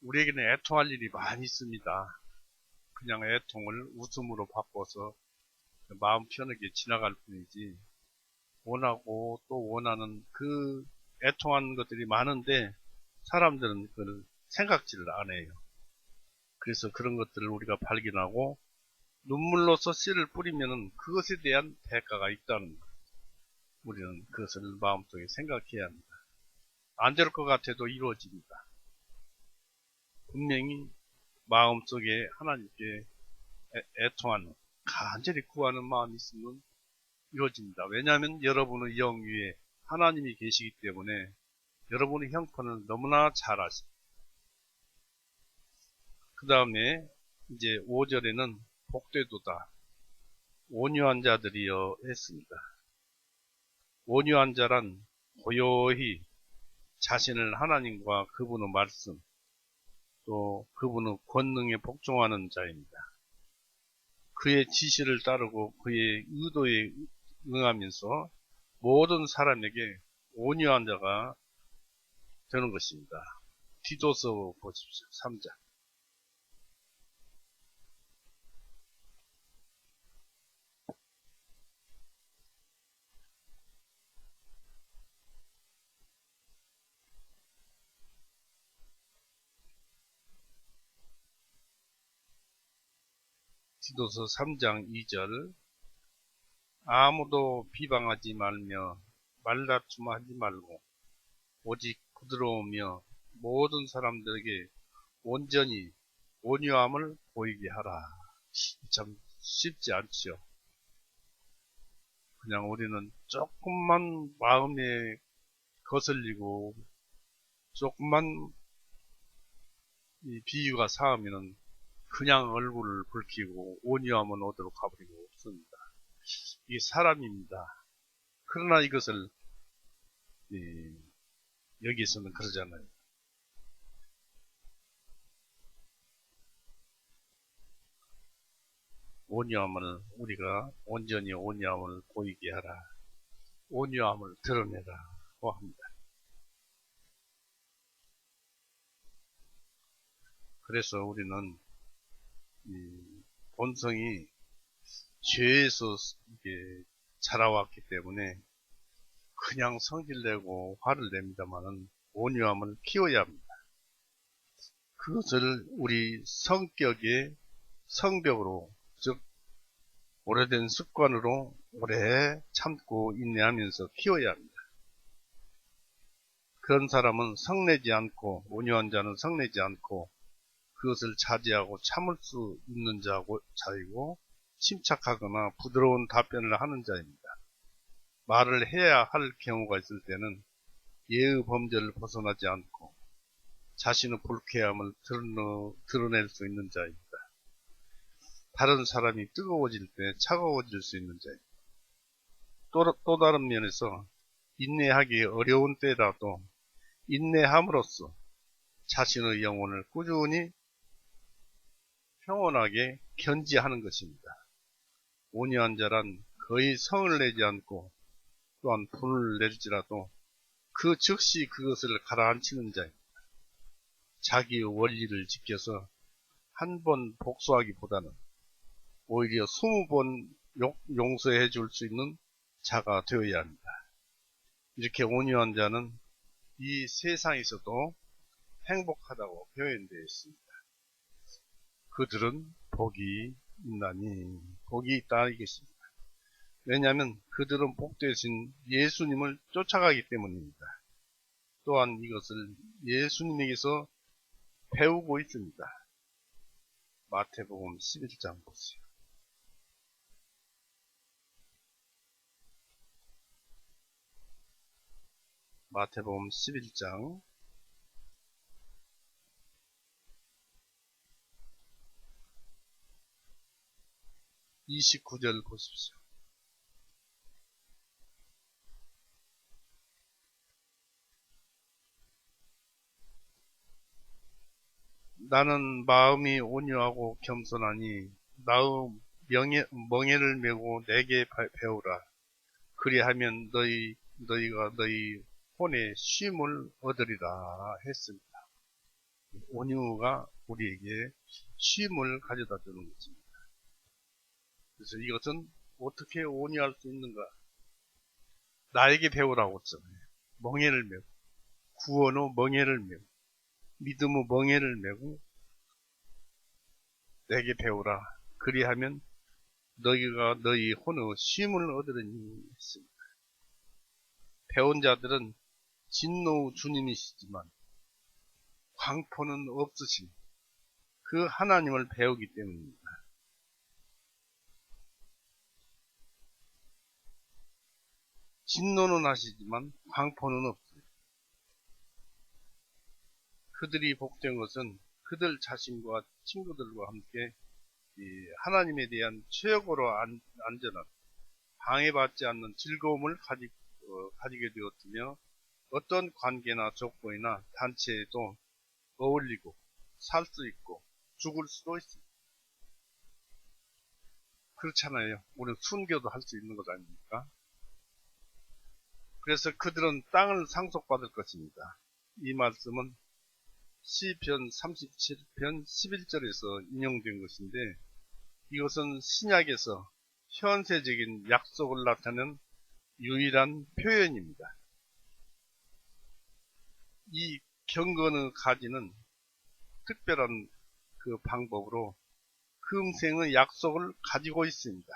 S1: 우리에게는 애통할 일이 많이 있습니다. 그냥 애통을 웃음으로 바꿔서 마음 편하게 지나갈 뿐이지, 원하고 또 원하는 그 애통하는 것들이 많은데 사람들은 그걸 생각지를 안 해요. 그래서 그런 것들을 우리가 발견하고 눈물로서 씨를 뿌리면은 그것에 대한 대가가 있다는 거예요. 우리는 그것을 마음속에 생각해야 합니다. 안 될 것 같아도 이루어집니다. 분명히 마음속에 하나님께 애통하는, 간절히 구하는 마음이 있으면 이루어집니다. 왜냐하면 여러분의 영 위에 하나님이 계시기 때문에 여러분의 형편을 너무나 잘 아십니다. 그 다음에 이제 5절에는 복되도다 온유한 자들이여 했습니다. 온유한 자란 고요히 자신을 하나님과 그분의 말씀 또 그분의 권능에 복종하는 자입니다. 그의 지시를 따르고 그의 의도에 응하면서 모든 사람에게 온유한 자가 되는 것입니다. 디도서 보십시오. 3장. 디도서 3장 2절. 아무도 비방하지 말며 말다툼하지 말고 오직 부드러우며 모든 사람들에게 온전히 온유함을 보이게 하라. 참 쉽지 않죠. 그냥 우리는 조금만 마음에 거슬리고 조금만 이 비유가 상하면은 그냥 얼굴을 붉히고 온유함은 어디로 가버리고 없습니다. 이게 사람입니다. 그러나 이것을 여기서는 그러잖아요. 온유함을 우리가 온전히 온유함을 보이게 하라. 온유함을 드러내라고 합니다. 그래서 우리는 본성이 죄에서 이게 자라왔기 때문에 그냥 성질내고 화를 냅니다만은 온유함을 키워야 합니다. 그것을 우리 성격의 성벽으로, 즉 오래된 습관으로 오래 참고 인내하면서 키워야 합니다. 그런 사람은 성내지 않고, 온유한 자는 성내지 않고 그것을 자제하고 참을 수 있는 자이고 침착하거나 부드러운 답변을 하는 자입니다. 말을 해야 할 경우가 있을 때는 예의 범절을 벗어나지 않고 자신의 불쾌함을 드러낼 수 있는 자입니다. 다른 사람이 뜨거워질 때 차가워질 수 있는 자입니다. 또 다른 면에서 인내하기 어려운 때라도 인내함으로써 자신의 영혼을 꾸준히 평온하게 견지하는 것입니다. 온유한 자란 거의 성을 내지 않고 또한 분을 낼지라도 그 즉시 그것을 가라앉히는 자입니다. 자기의 원리를 지켜서 한 번 복수하기보다는 오히려 20번 용서해 줄 수 있는 자가 되어야 합니다. 이렇게 온유한 자는 이 세상에서도 행복하다고 표현되어 있습니다. 그들은 복이 있나니, 복이 있다 이것입니다. 왜냐하면 그들은 복되신 예수님을 쫓아가기 때문입니다. 또한 이것을 예수님에게서 배우고 있습니다. 마태복음 11장 보세요. 마태복음 11장 29절 보십시오. 나는 마음이 온유하고 겸손하니 나의 멍에를 메고 내게 배우라. 그리하면 너희가 너희 혼의 쉼을 얻으리라 했습니다. 온유가 우리에게 쉼을 가져다 주는 것입니다. 그래서 이것은 어떻게 온유할 수 있는가? 나에게 배우라고 했잖아요. 멍에를 메고, 구원의 멍에를 메고, 믿음의 멍에를 메고 내게 배우라. 그리하면 너희가 너희 혼의 쉼을 얻으리니 했습니다. 배운 자들은 진노 주님이시지만 광포는 없으신 그 하나님을 배우기 때문입니다. 진노는 하시지만 광포는 없어요. 그들이 복된 것은 그들 자신과 친구들과 함께 하나님에 대한 최고로 안전한 방해받지 않는 즐거움을 가지게 되었으며 어떤 관계나 조건이나 단체에도 어울리고 살 수 있고 죽을 수도 있습니다. 그렇잖아요. 우리는 순교도 할 수 있는 것 아닙니까? 그래서 그들은 땅을 상속받을 것입니다. 이 말씀은 시편 37편 11절에서 인용된 것인데 이것은 신약에서 현세적인 약속을 나타내는 유일한 표현입니다. 이 경건의 가지는 특별한 그 방법으로 금생의 약속을 가지고 있습니다.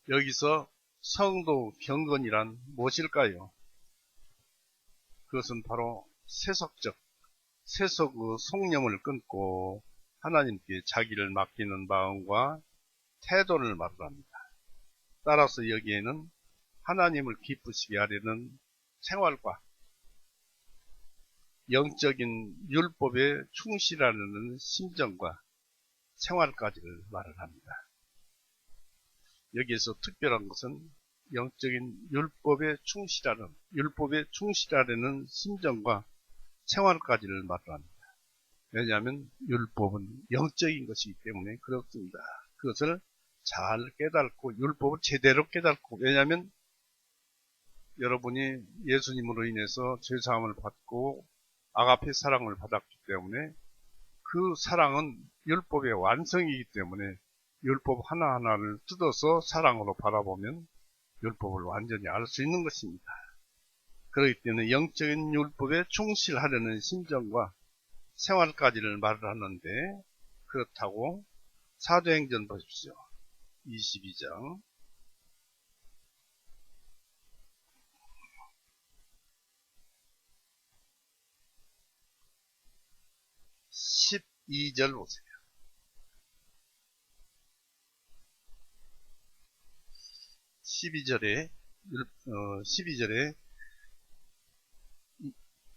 S1: 여기서 성도 경건이란 무엇일까요? 그것은 바로 세속의 속념을 끊고 하나님께 자기를 맡기는 마음과 태도를 말합니다. 따라서 여기에는 하나님을 기쁘시게 하려는 생활과 영적인 율법에 충실하려는 심정과 생활까지를 말을 합니다. 여기에서 특별한 것은 영적인 율법에 충실하려는 심정과 생활까지를 말합니다. 왜냐하면 율법은 영적인 것이기 때문에 그렇습니다. 그것을 잘 깨닫고 율법을 제대로 깨닫고 왜냐하면 여러분이 예수님으로 인해서 죄사함을 받고 아가페 사랑을 받았기 때문에 그 사랑은 율법의 완성이기 때문에 율법 하나하나를 뜯어서 사랑으로 바라보면 율법을 완전히 알 수 있는 것입니다. 그렇기 때문에 영적인 율법에 충실하려는 심정과 생활까지를 말을 하는데 그렇다고 사도행전 보십시오. 22장 12절 보세요. 12절에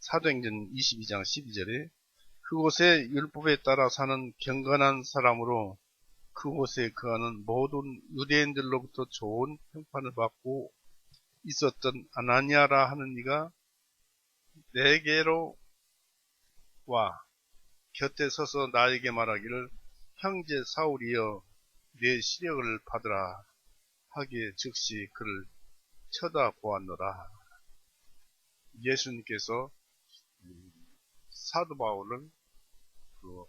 S1: 사도행전 22장 12절에 그곳에 율법에 따라 사는 경건한 사람으로 그곳에 거하는 모든 유대인들로부터 좋은 평판을 받고 있었던 아나니아라 하는 이가 내게로 와 곁에 서서 나에게 말하기를 형제 사울이여 내 시력을 받으라 하기에 즉시 그를 쳐다보았노라. 예수님께서 사도 바울을 그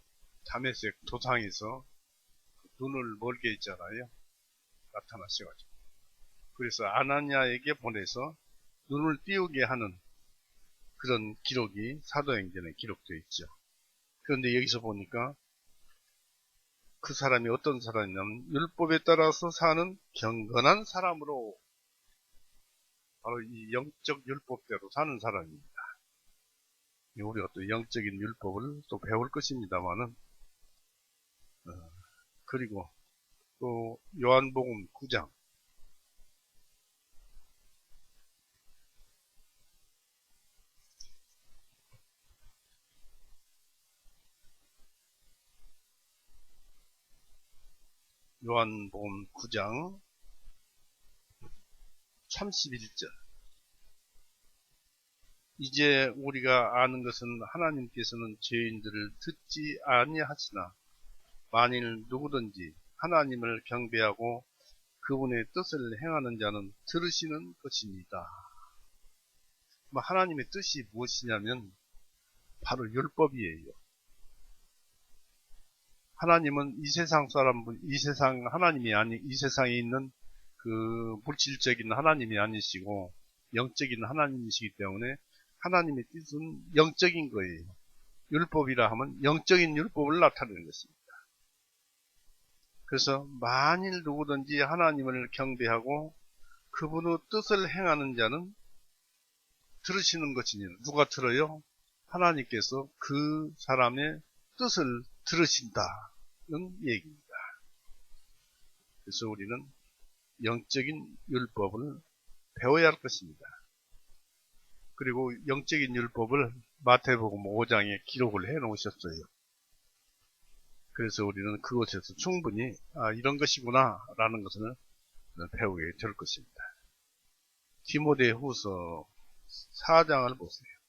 S1: 다메섹 도상에서 눈을 멀게 했잖아요. 나타나셔가지고. 그래서 아나니아에게 보내서 눈을 띄우게 하는 그런 기록이 사도행전에 기록되어 있죠. 그런데 여기서 보니까 그 사람이 어떤 사람이냐면 율법에 따라서 사는 경건한 사람으로 바로 이 영적 율법대로 사는 사람입니다. 우리가 또 영적인 율법을 또 배울 것입니다만은 그리고 또 요한복음 9장 요한복음 9장 31절 이제 우리가 아는 것은 하나님께서는 죄인들을 듣지 아니하시나 만일 누구든지 하나님을 경배하고 그분의 뜻을 행하는 자는 들으시는 것입니다. 하나님의 뜻이 무엇이냐면 바로 율법이에요. 하나님은 이 세상 하나님이 아니, 이 세상에 있는 그 물질적인 하나님이 아니시고 영적인 하나님이시기 때문에 하나님의 뜻은 영적인 거예요. 율법이라 하면 영적인 율법을 나타내는 것입니다. 그래서 만일 누구든지 하나님을 경배하고 그분의 뜻을 행하는 자는 들으시는 것이니 누가 들어요? 하나님께서 그 사람의 뜻을 들으신다는 얘기입니다. 그래서 우리는 영적인 율법을 배워야 할 것입니다. 그리고 영적인 율법을 마태복음 5장에 기록을 해 놓으셨어요. 그래서 우리는 그곳에서 충분히 이런 것이구나 라는 것을 배우게 될 것입니다. 디모데후서 4장을 보세요.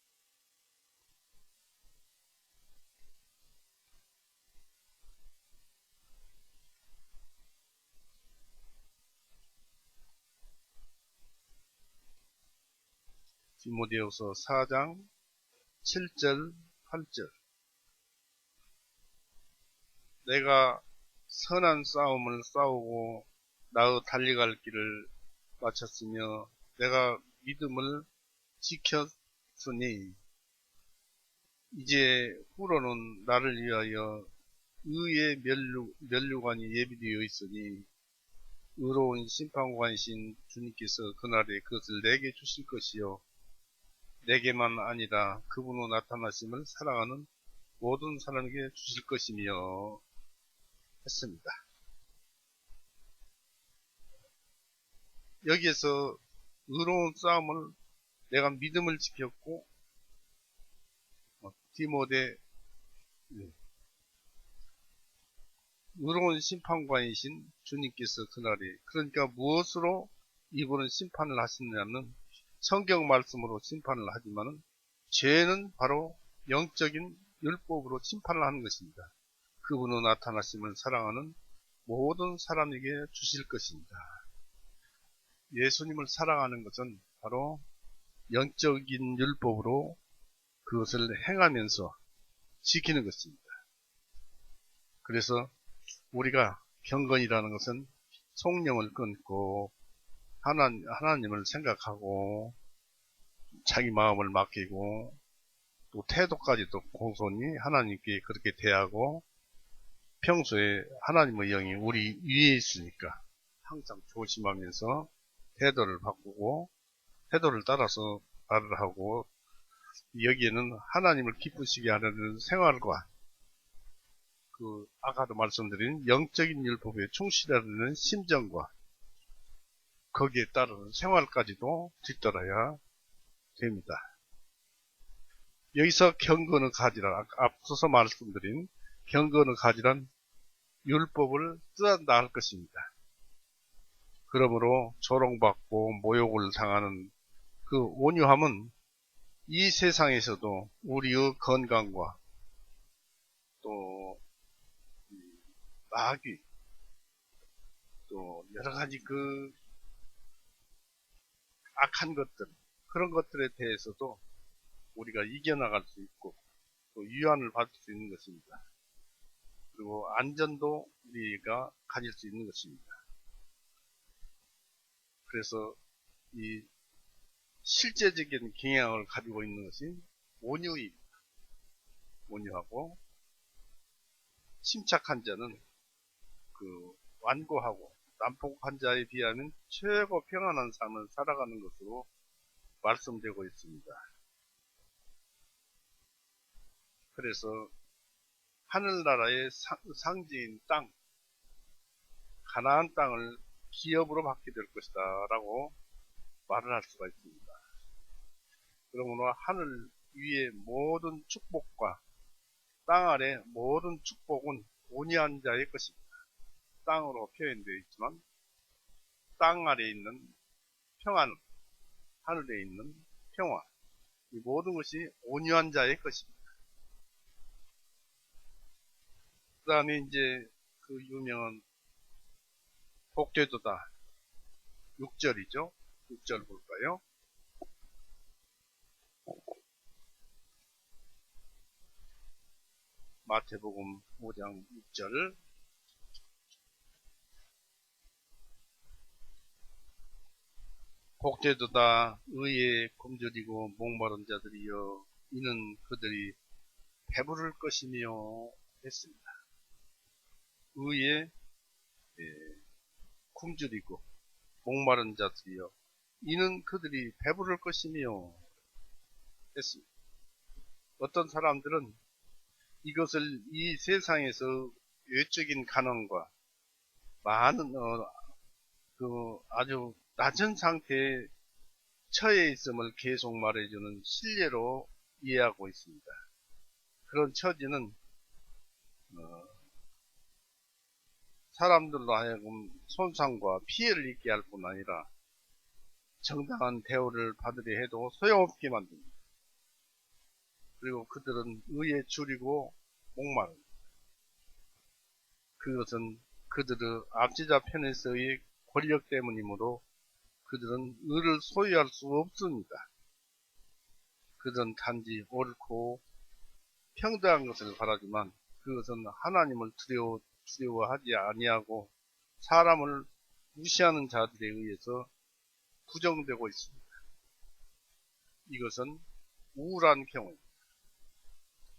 S1: 디모데후서 4장 7절 8절 내가 선한 싸움을 싸우고 나의 달려갈 길을 마쳤으며 내가 믿음을 지켰으니 이제 후로는 나를 위하여 의의 면류관이 예비되어 있으니 의로운 심판관이신 주님께서 그날에 그것을 내게 주실 것이요 내게만 아니라 그분의 나타나심을 사랑하는 모든 사람에게 주실 것이며 했습니다. 여기에서 의로운 싸움을 내가 믿음을 지켰고 디모데 의로운 심판관이신 주님께서 그날에 그러니까 무엇으로 이분은 심판을 하시느냐면 성경 말씀으로 심판을 하지만은 죄는 바로 영적인 율법으로 심판을 하는 것입니다. 그분의 나타나심을 사랑하는 모든 사람에게 주실 것입니다. 예수님을 사랑하는 것은 바로 영적인 율법으로 그것을 행하면서 지키는 것입니다. 그래서 우리가 경건이라는 것은 속령을 끊고 하나님을 생각하고 자기 마음을 맡기고 또 태도까지도 공손히 하나님께 그렇게 대하고 평소에 하나님의 영이 우리 위에 있으니까 항상 조심하면서 태도를 바꾸고 태도를 따라서 말을 하고 여기에는 하나님을 기쁘시게 하는 생활과 아까도 말씀드린 영적인 율법에 충실하는 심정과 거기에 따르는 생활까지도 뒤따라야 됩니다. 여기서 경건을 가지라, 앞서서 말씀드린 경건을 가지란 율법을 뜻한다 할 것입니다. 그러므로 조롱받고 모욕을 당하는 그 온유함은 이 세상에서도 우리의 건강과 또 마귀 또 여러 가지 악한 것들 그런 것들에 대해서도 우리가 이겨나갈 수 있고 또 유한을 받을 수 있는 것입니다. 그리고 안전도 우리가 가질 수 있는 것입니다. 그래서 이 실제적인 경향을 가지고 있는 것이 온유입니다. 온유하고 침착한 자는 완고하고 난폭한 자에 비하면 최고 평안한 삶을 살아가는 것으로 말씀되고 있습니다. 그래서 하늘나라의 상징인 땅, 가나안 땅을 기업으로 받게 될 것이다 라고 말을 할 수가 있습니다. 그러므로 하늘 위의 모든 축복과 땅 아래 모든 축복은 온유한 자의 것입니다. 땅으로 표현되어 있지만 땅 아래 있는 평안, 하늘에 있는 평화, 이 모든 것이 온유한 자의 것입니다. 그 다음에 이제 그 유명한 복되도다 6절이죠. 6절 볼까요? 마태복음 5장 6절. 복되도다 의에 굶주리고 목마른 자들이여 이는 그들이 배부를 것이며 했습니다. 의에 굶주리고 목마른 자들이여 이는 그들이 배부를 것이며 했습니다. 어떤 사람들은 이것을 이 세상에서 외적인 가난과 많은 아주 낮은 상태에 처해 있음을 계속 말해주는 신뢰로 이해하고 있습니다. 그런 처지는 사람들로 하여금 손상과 피해를 입게 할 뿐 아니라 정당한 대우를 받으려 해도 소용없게 만듭니다. 그리고 그들은 의에 줄이고 목마릅니다. 그것은 그들의 압제자 편에서의 권력 때문이므로 그들은 의를 소유할 수 없습니다. 그들은 단지 옳고 평등한 것을 바라지만 그것은 하나님을 두려워하지 아니하고 사람을 무시하는 자들에 의해서 부정되고 있습니다. 이것은 우울한 경우입니다.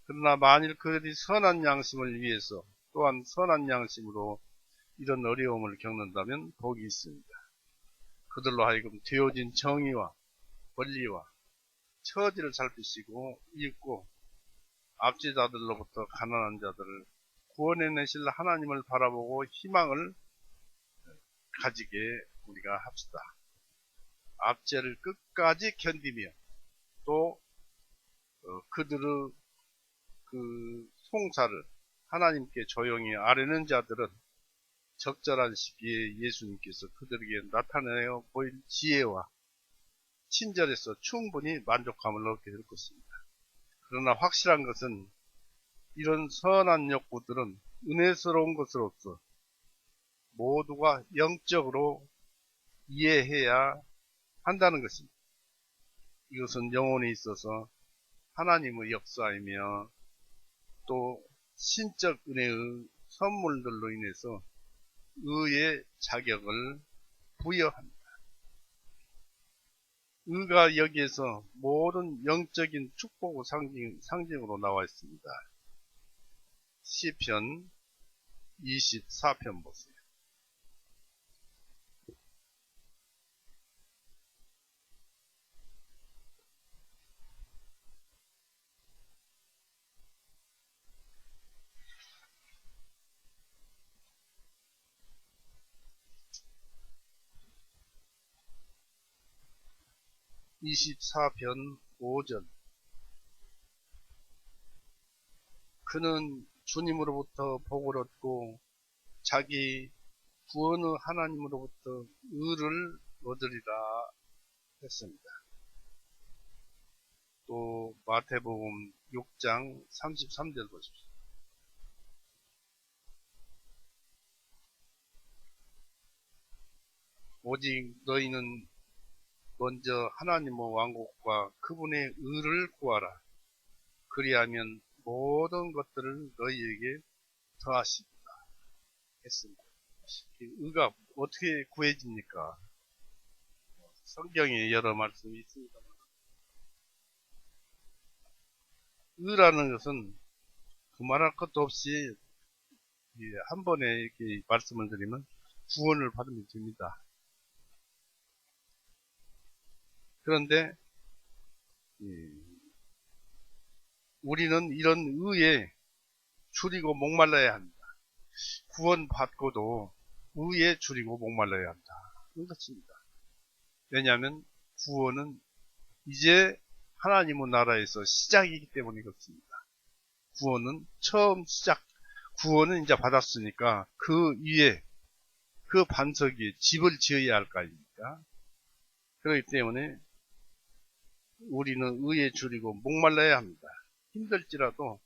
S1: 그러나 만일 그들이 선한 양심을 위해서 또한 선한 양심으로 이런 어려움을 겪는다면 복이 있습니다. 그들로 하여금 되어진 정의와 권리와 처지를 살피시고 읽고 압제자들로부터 가난한 자들을 구원해내실 하나님을 바라보고 희망을 가지게 우리가 합시다. 압제를 끝까지 견디며 또 그들의 그 송사를 하나님께 조용히 아뢰는 자들은 적절한 시기에 예수님께서 그들에게 나타내어 보일 지혜와 친절에서 충분히 만족감을 얻게 될 것입니다. 그러나 확실한 것은 이런 선한 욕구들은 은혜스러운 것으로서 모두가 영적으로 이해해야 한다는 것입니다. 이것은 영혼에 있어서 하나님의 역사이며 또 신적 은혜의 선물들로 인해서 의의 자격을 부여합니다. 의가 여기에서 모든 영적인 축복의 상징으로 나와 있습니다. 시편 24편 보세요. (24편) 5절. 그는 주님으로부터 복을 얻고 자기 구원의 하나님으로부터 의를 얻으리라 했습니다. 또 마태복음 6장 33절 보십시오. 오직 너희는 먼저 하나님의 왕국과 그분의 의를 구하라. 그리하면 모든 것들을 너희에게 더하시리라 했습니다. 의가 어떻게 구해집니까? 성경에 여러 말씀이 있습니다만 의라는 것은 그말할 것도 없이 한 번에 이렇게 말씀을 드리면 구원을 받으면 됩니다. 그런데 우리는 이런 의에 줄이고 목말라야 합니다. 구원받고도 의에 줄이고 목말라야 한다. 그렇습니다. 왜냐하면 구원은 이제 하나님의 나라에서 시작이기 때문에 그렇습니다. 구원은 처음 시작, 구원은 이제 받았으니까 그 위에, 그 반석 위에 집을 지어야 할 거 아닙니까? 그렇기 때문에 우리는 의에 줄이고 목말라야 합니다. 힘들지라도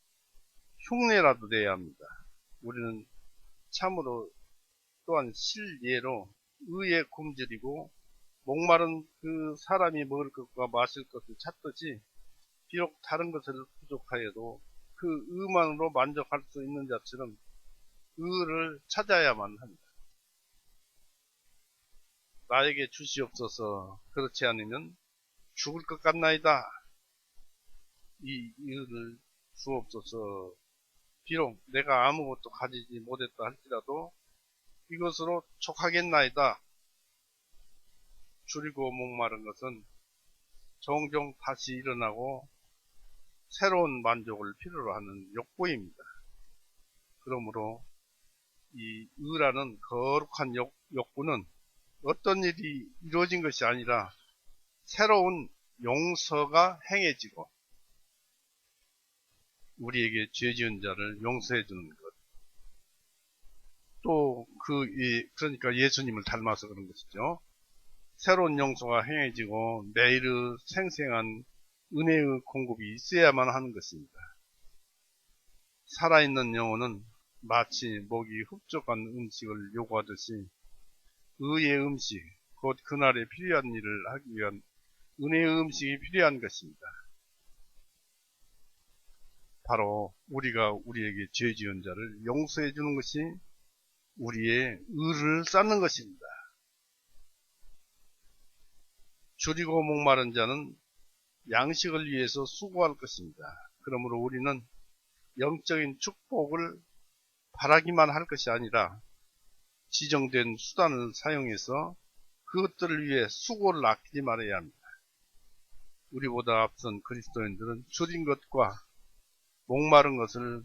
S1: 흉내라도 내야 합니다. 우리는 참으로 또한 실예로 의에 굶주리고 목마른 그 사람이 먹을 것과 마실 것을 찾듯이 비록 다른 것을 부족하여도 그 의만으로 만족할 수 있는 자처럼 의를 찾아야만 합니다. 나에게 주시옵소서. 그렇지 않으면 죽을 것 같나이다. 이 의를 주옵소서. 비록 내가 아무것도 가지지 못했다 할지라도 이것으로 족하겠나이다. 줄이고 목마른 것은 종종 다시 일어나고 새로운 만족을 필요로 하는 욕구입니다. 그러므로 이 의라는 거룩한 욕구는 어떤 일이 이루어진 것이 아니라 새로운 용서가 행해지고 우리에게 죄 지은 자를 용서해 주는 것. 또 그러니까 예수님을 닮아서 그런 것이죠. 새로운 용서가 행해지고 내일의 생생한 은혜의 공급이 있어야만 하는 것입니다. 살아있는 영혼은 마치 목이 흡족한 음식을 요구하듯이 의의 음식, 곧 그날에 필요한 일을 하기 위한 은혜의 음식이 필요한 것입니다. 바로 우리가 우리에게 죄 지은 자를 용서해 주는 것이 우리의 의를 쌓는 것입니다. 줄이고 목마른 자는 양식을 위해서 수고할 것입니다. 그러므로 우리는 영적인 축복을 바라기만 할 것이 아니라 지정된 수단을 사용해서 그것들을 위해 수고를 아끼지 말아야 합니다. 우리보다 앞선 그리스도인들은 줄인 것과 목마른 것을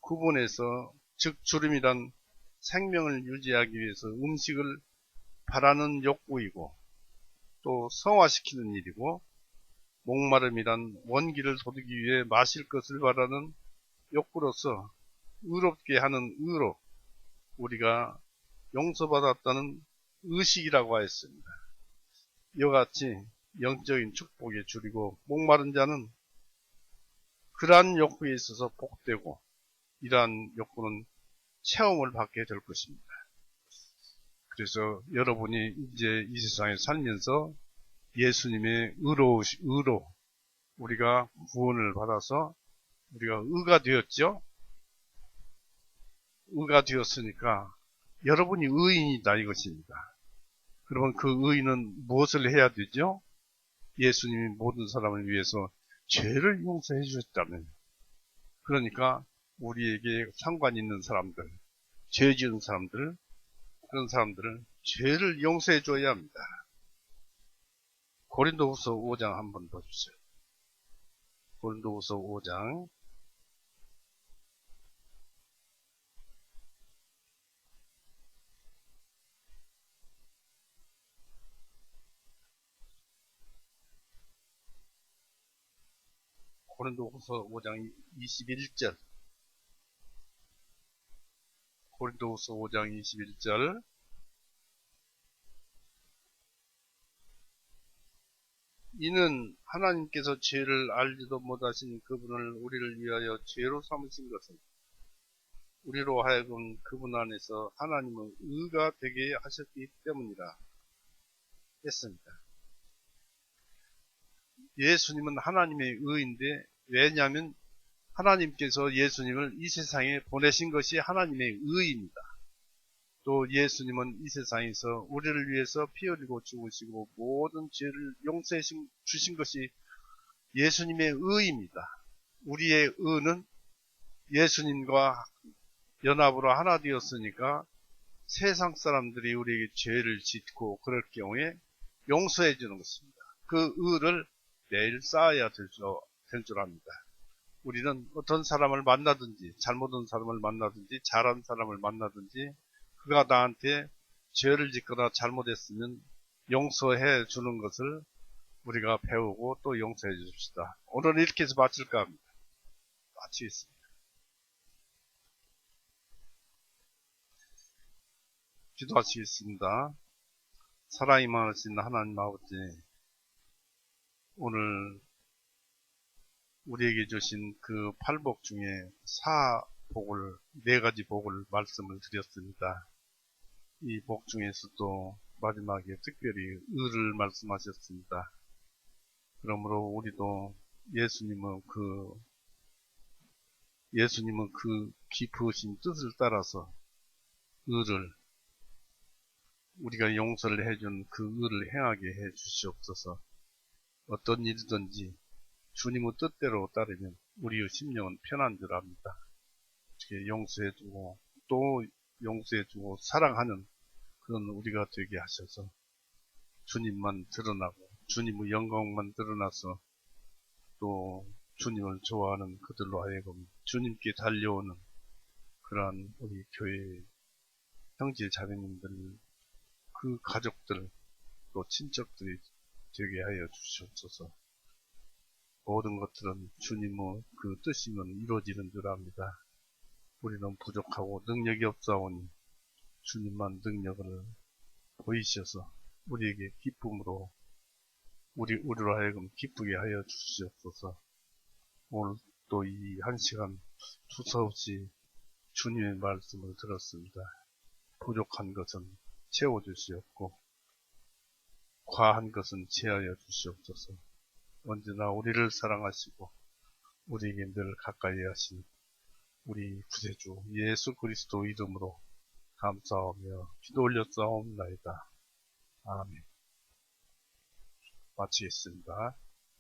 S1: 구분해서, 즉 줄임이란 생명을 유지하기 위해서 음식을 바라는 욕구이고 또 성화시키는 일이고, 목마름이란 원기를 돋우기 위해 마실 것을 바라는 욕구로서 의롭게 하는 의로 우리가 용서받았다는 의식이라고 하였습니다. 이와 같이 영적인 축복에 줄이고 목마른 자는 그러한 욕구에 있어서 복되고 이러한 욕구는 체험을 받게 될 것입니다. 그래서 여러분이 이제 이 세상에 살면서 예수님의 의로 우리가 구원을 받아서 우리가 의가 되었죠. 의가 되었으니까 여러분이 의인이다 이것입니다. 그러면 그 의인은 무엇을 해야 되죠? 예수님이 모든 사람을 위해서 죄를 용서해 주셨다면, 그러니까 우리에게 상관 있는 사람들, 죄 지은 사람들, 그런 사람들을 죄를 용서해 줘야 합니다. 고린도후서 5장 한번 보십시오. 고린도후서 5장 고린도후서 5장 21절 고린도후서 5장 21절 이는 하나님께서 죄를 알지도 못하신 그분을 우리를 위하여 죄로 삼으신 것은 우리로 하여금 그분 안에서 하나님의 의가 되게 하셨기 때문이라 했습니다. 예수님은 하나님의 의인데, 왜냐하면 하나님께서 예수님을 이 세상에 보내신 것이 하나님의 의입니다. 또 예수님은 이 세상에서 우리를 위해서 피 흘리고 죽으시고 모든 죄를 용서해 주신 것이 예수님의 의입니다. 우리의 의는 예수님과 연합으로 하나 되었으니까 세상 사람들이 우리에게 죄를 짓고 그럴 경우에 용서해 주는 것입니다. 그 의를 내일 쌓아야 될 줄 압니다. 우리는 어떤 사람을 만나든지, 잘못한 사람을 만나든지, 잘한 사람을 만나든지, 그가 나한테 죄를 짓거나 잘못했으면 용서해 주는 것을 우리가 배우고 또 용서해 줍시다. 오늘 이렇게 해서 마칠까 합니다. 마치겠습니다. 기도하시겠습니다. 사랑이 많으신 하나님 아버지, 오늘 우리에게 주신 그 팔복 중에 사복을, 네 가지 복을 말씀을 드렸습니다. 이 복 중에서도 마지막에 특별히 의를 말씀하셨습니다. 그러므로 우리도 예수님은 그 깊으신 뜻을 따라서 의를, 우리가 용서를 해준 그 의를 행하게 해 주시옵소서. 어떤 일이든지 주님의 뜻대로 따르면 우리의 심령은 편한 줄 압니다. 어떻게 용서해주고 또 용서해주고 사랑하는 그런 우리가 되게 하셔서 주님만 드러나고 주님의 영광만 드러나서 또 주님을 좋아하는 그들로 하여금 주님께 달려오는 그러한 우리 교회 형제 자매님들, 그 가족들 또 친척들이 되게 하여 주시옵소서. 모든 것들은 주님의 그 뜻이면 이루어지는 줄 압니다. 우리는 부족하고 능력이 없사오니 주님만 능력을 보이셔서 우리에게 기쁨으로 우리로 하여금 기쁘게 하여 주시옵소서. 오늘 또 이 한 시간 두서없이 주님의 말씀을 들었습니다. 부족한 것은 채워주시옵고 과한 것은 제하여 주시옵소서. 언제나 우리를 사랑하시고 우리에게 늘 가까이 하신 우리 구세주 예수 그리스도 이름으로 감사하며 기도 올렸사옵나이다. 아멘. 마치겠습니다.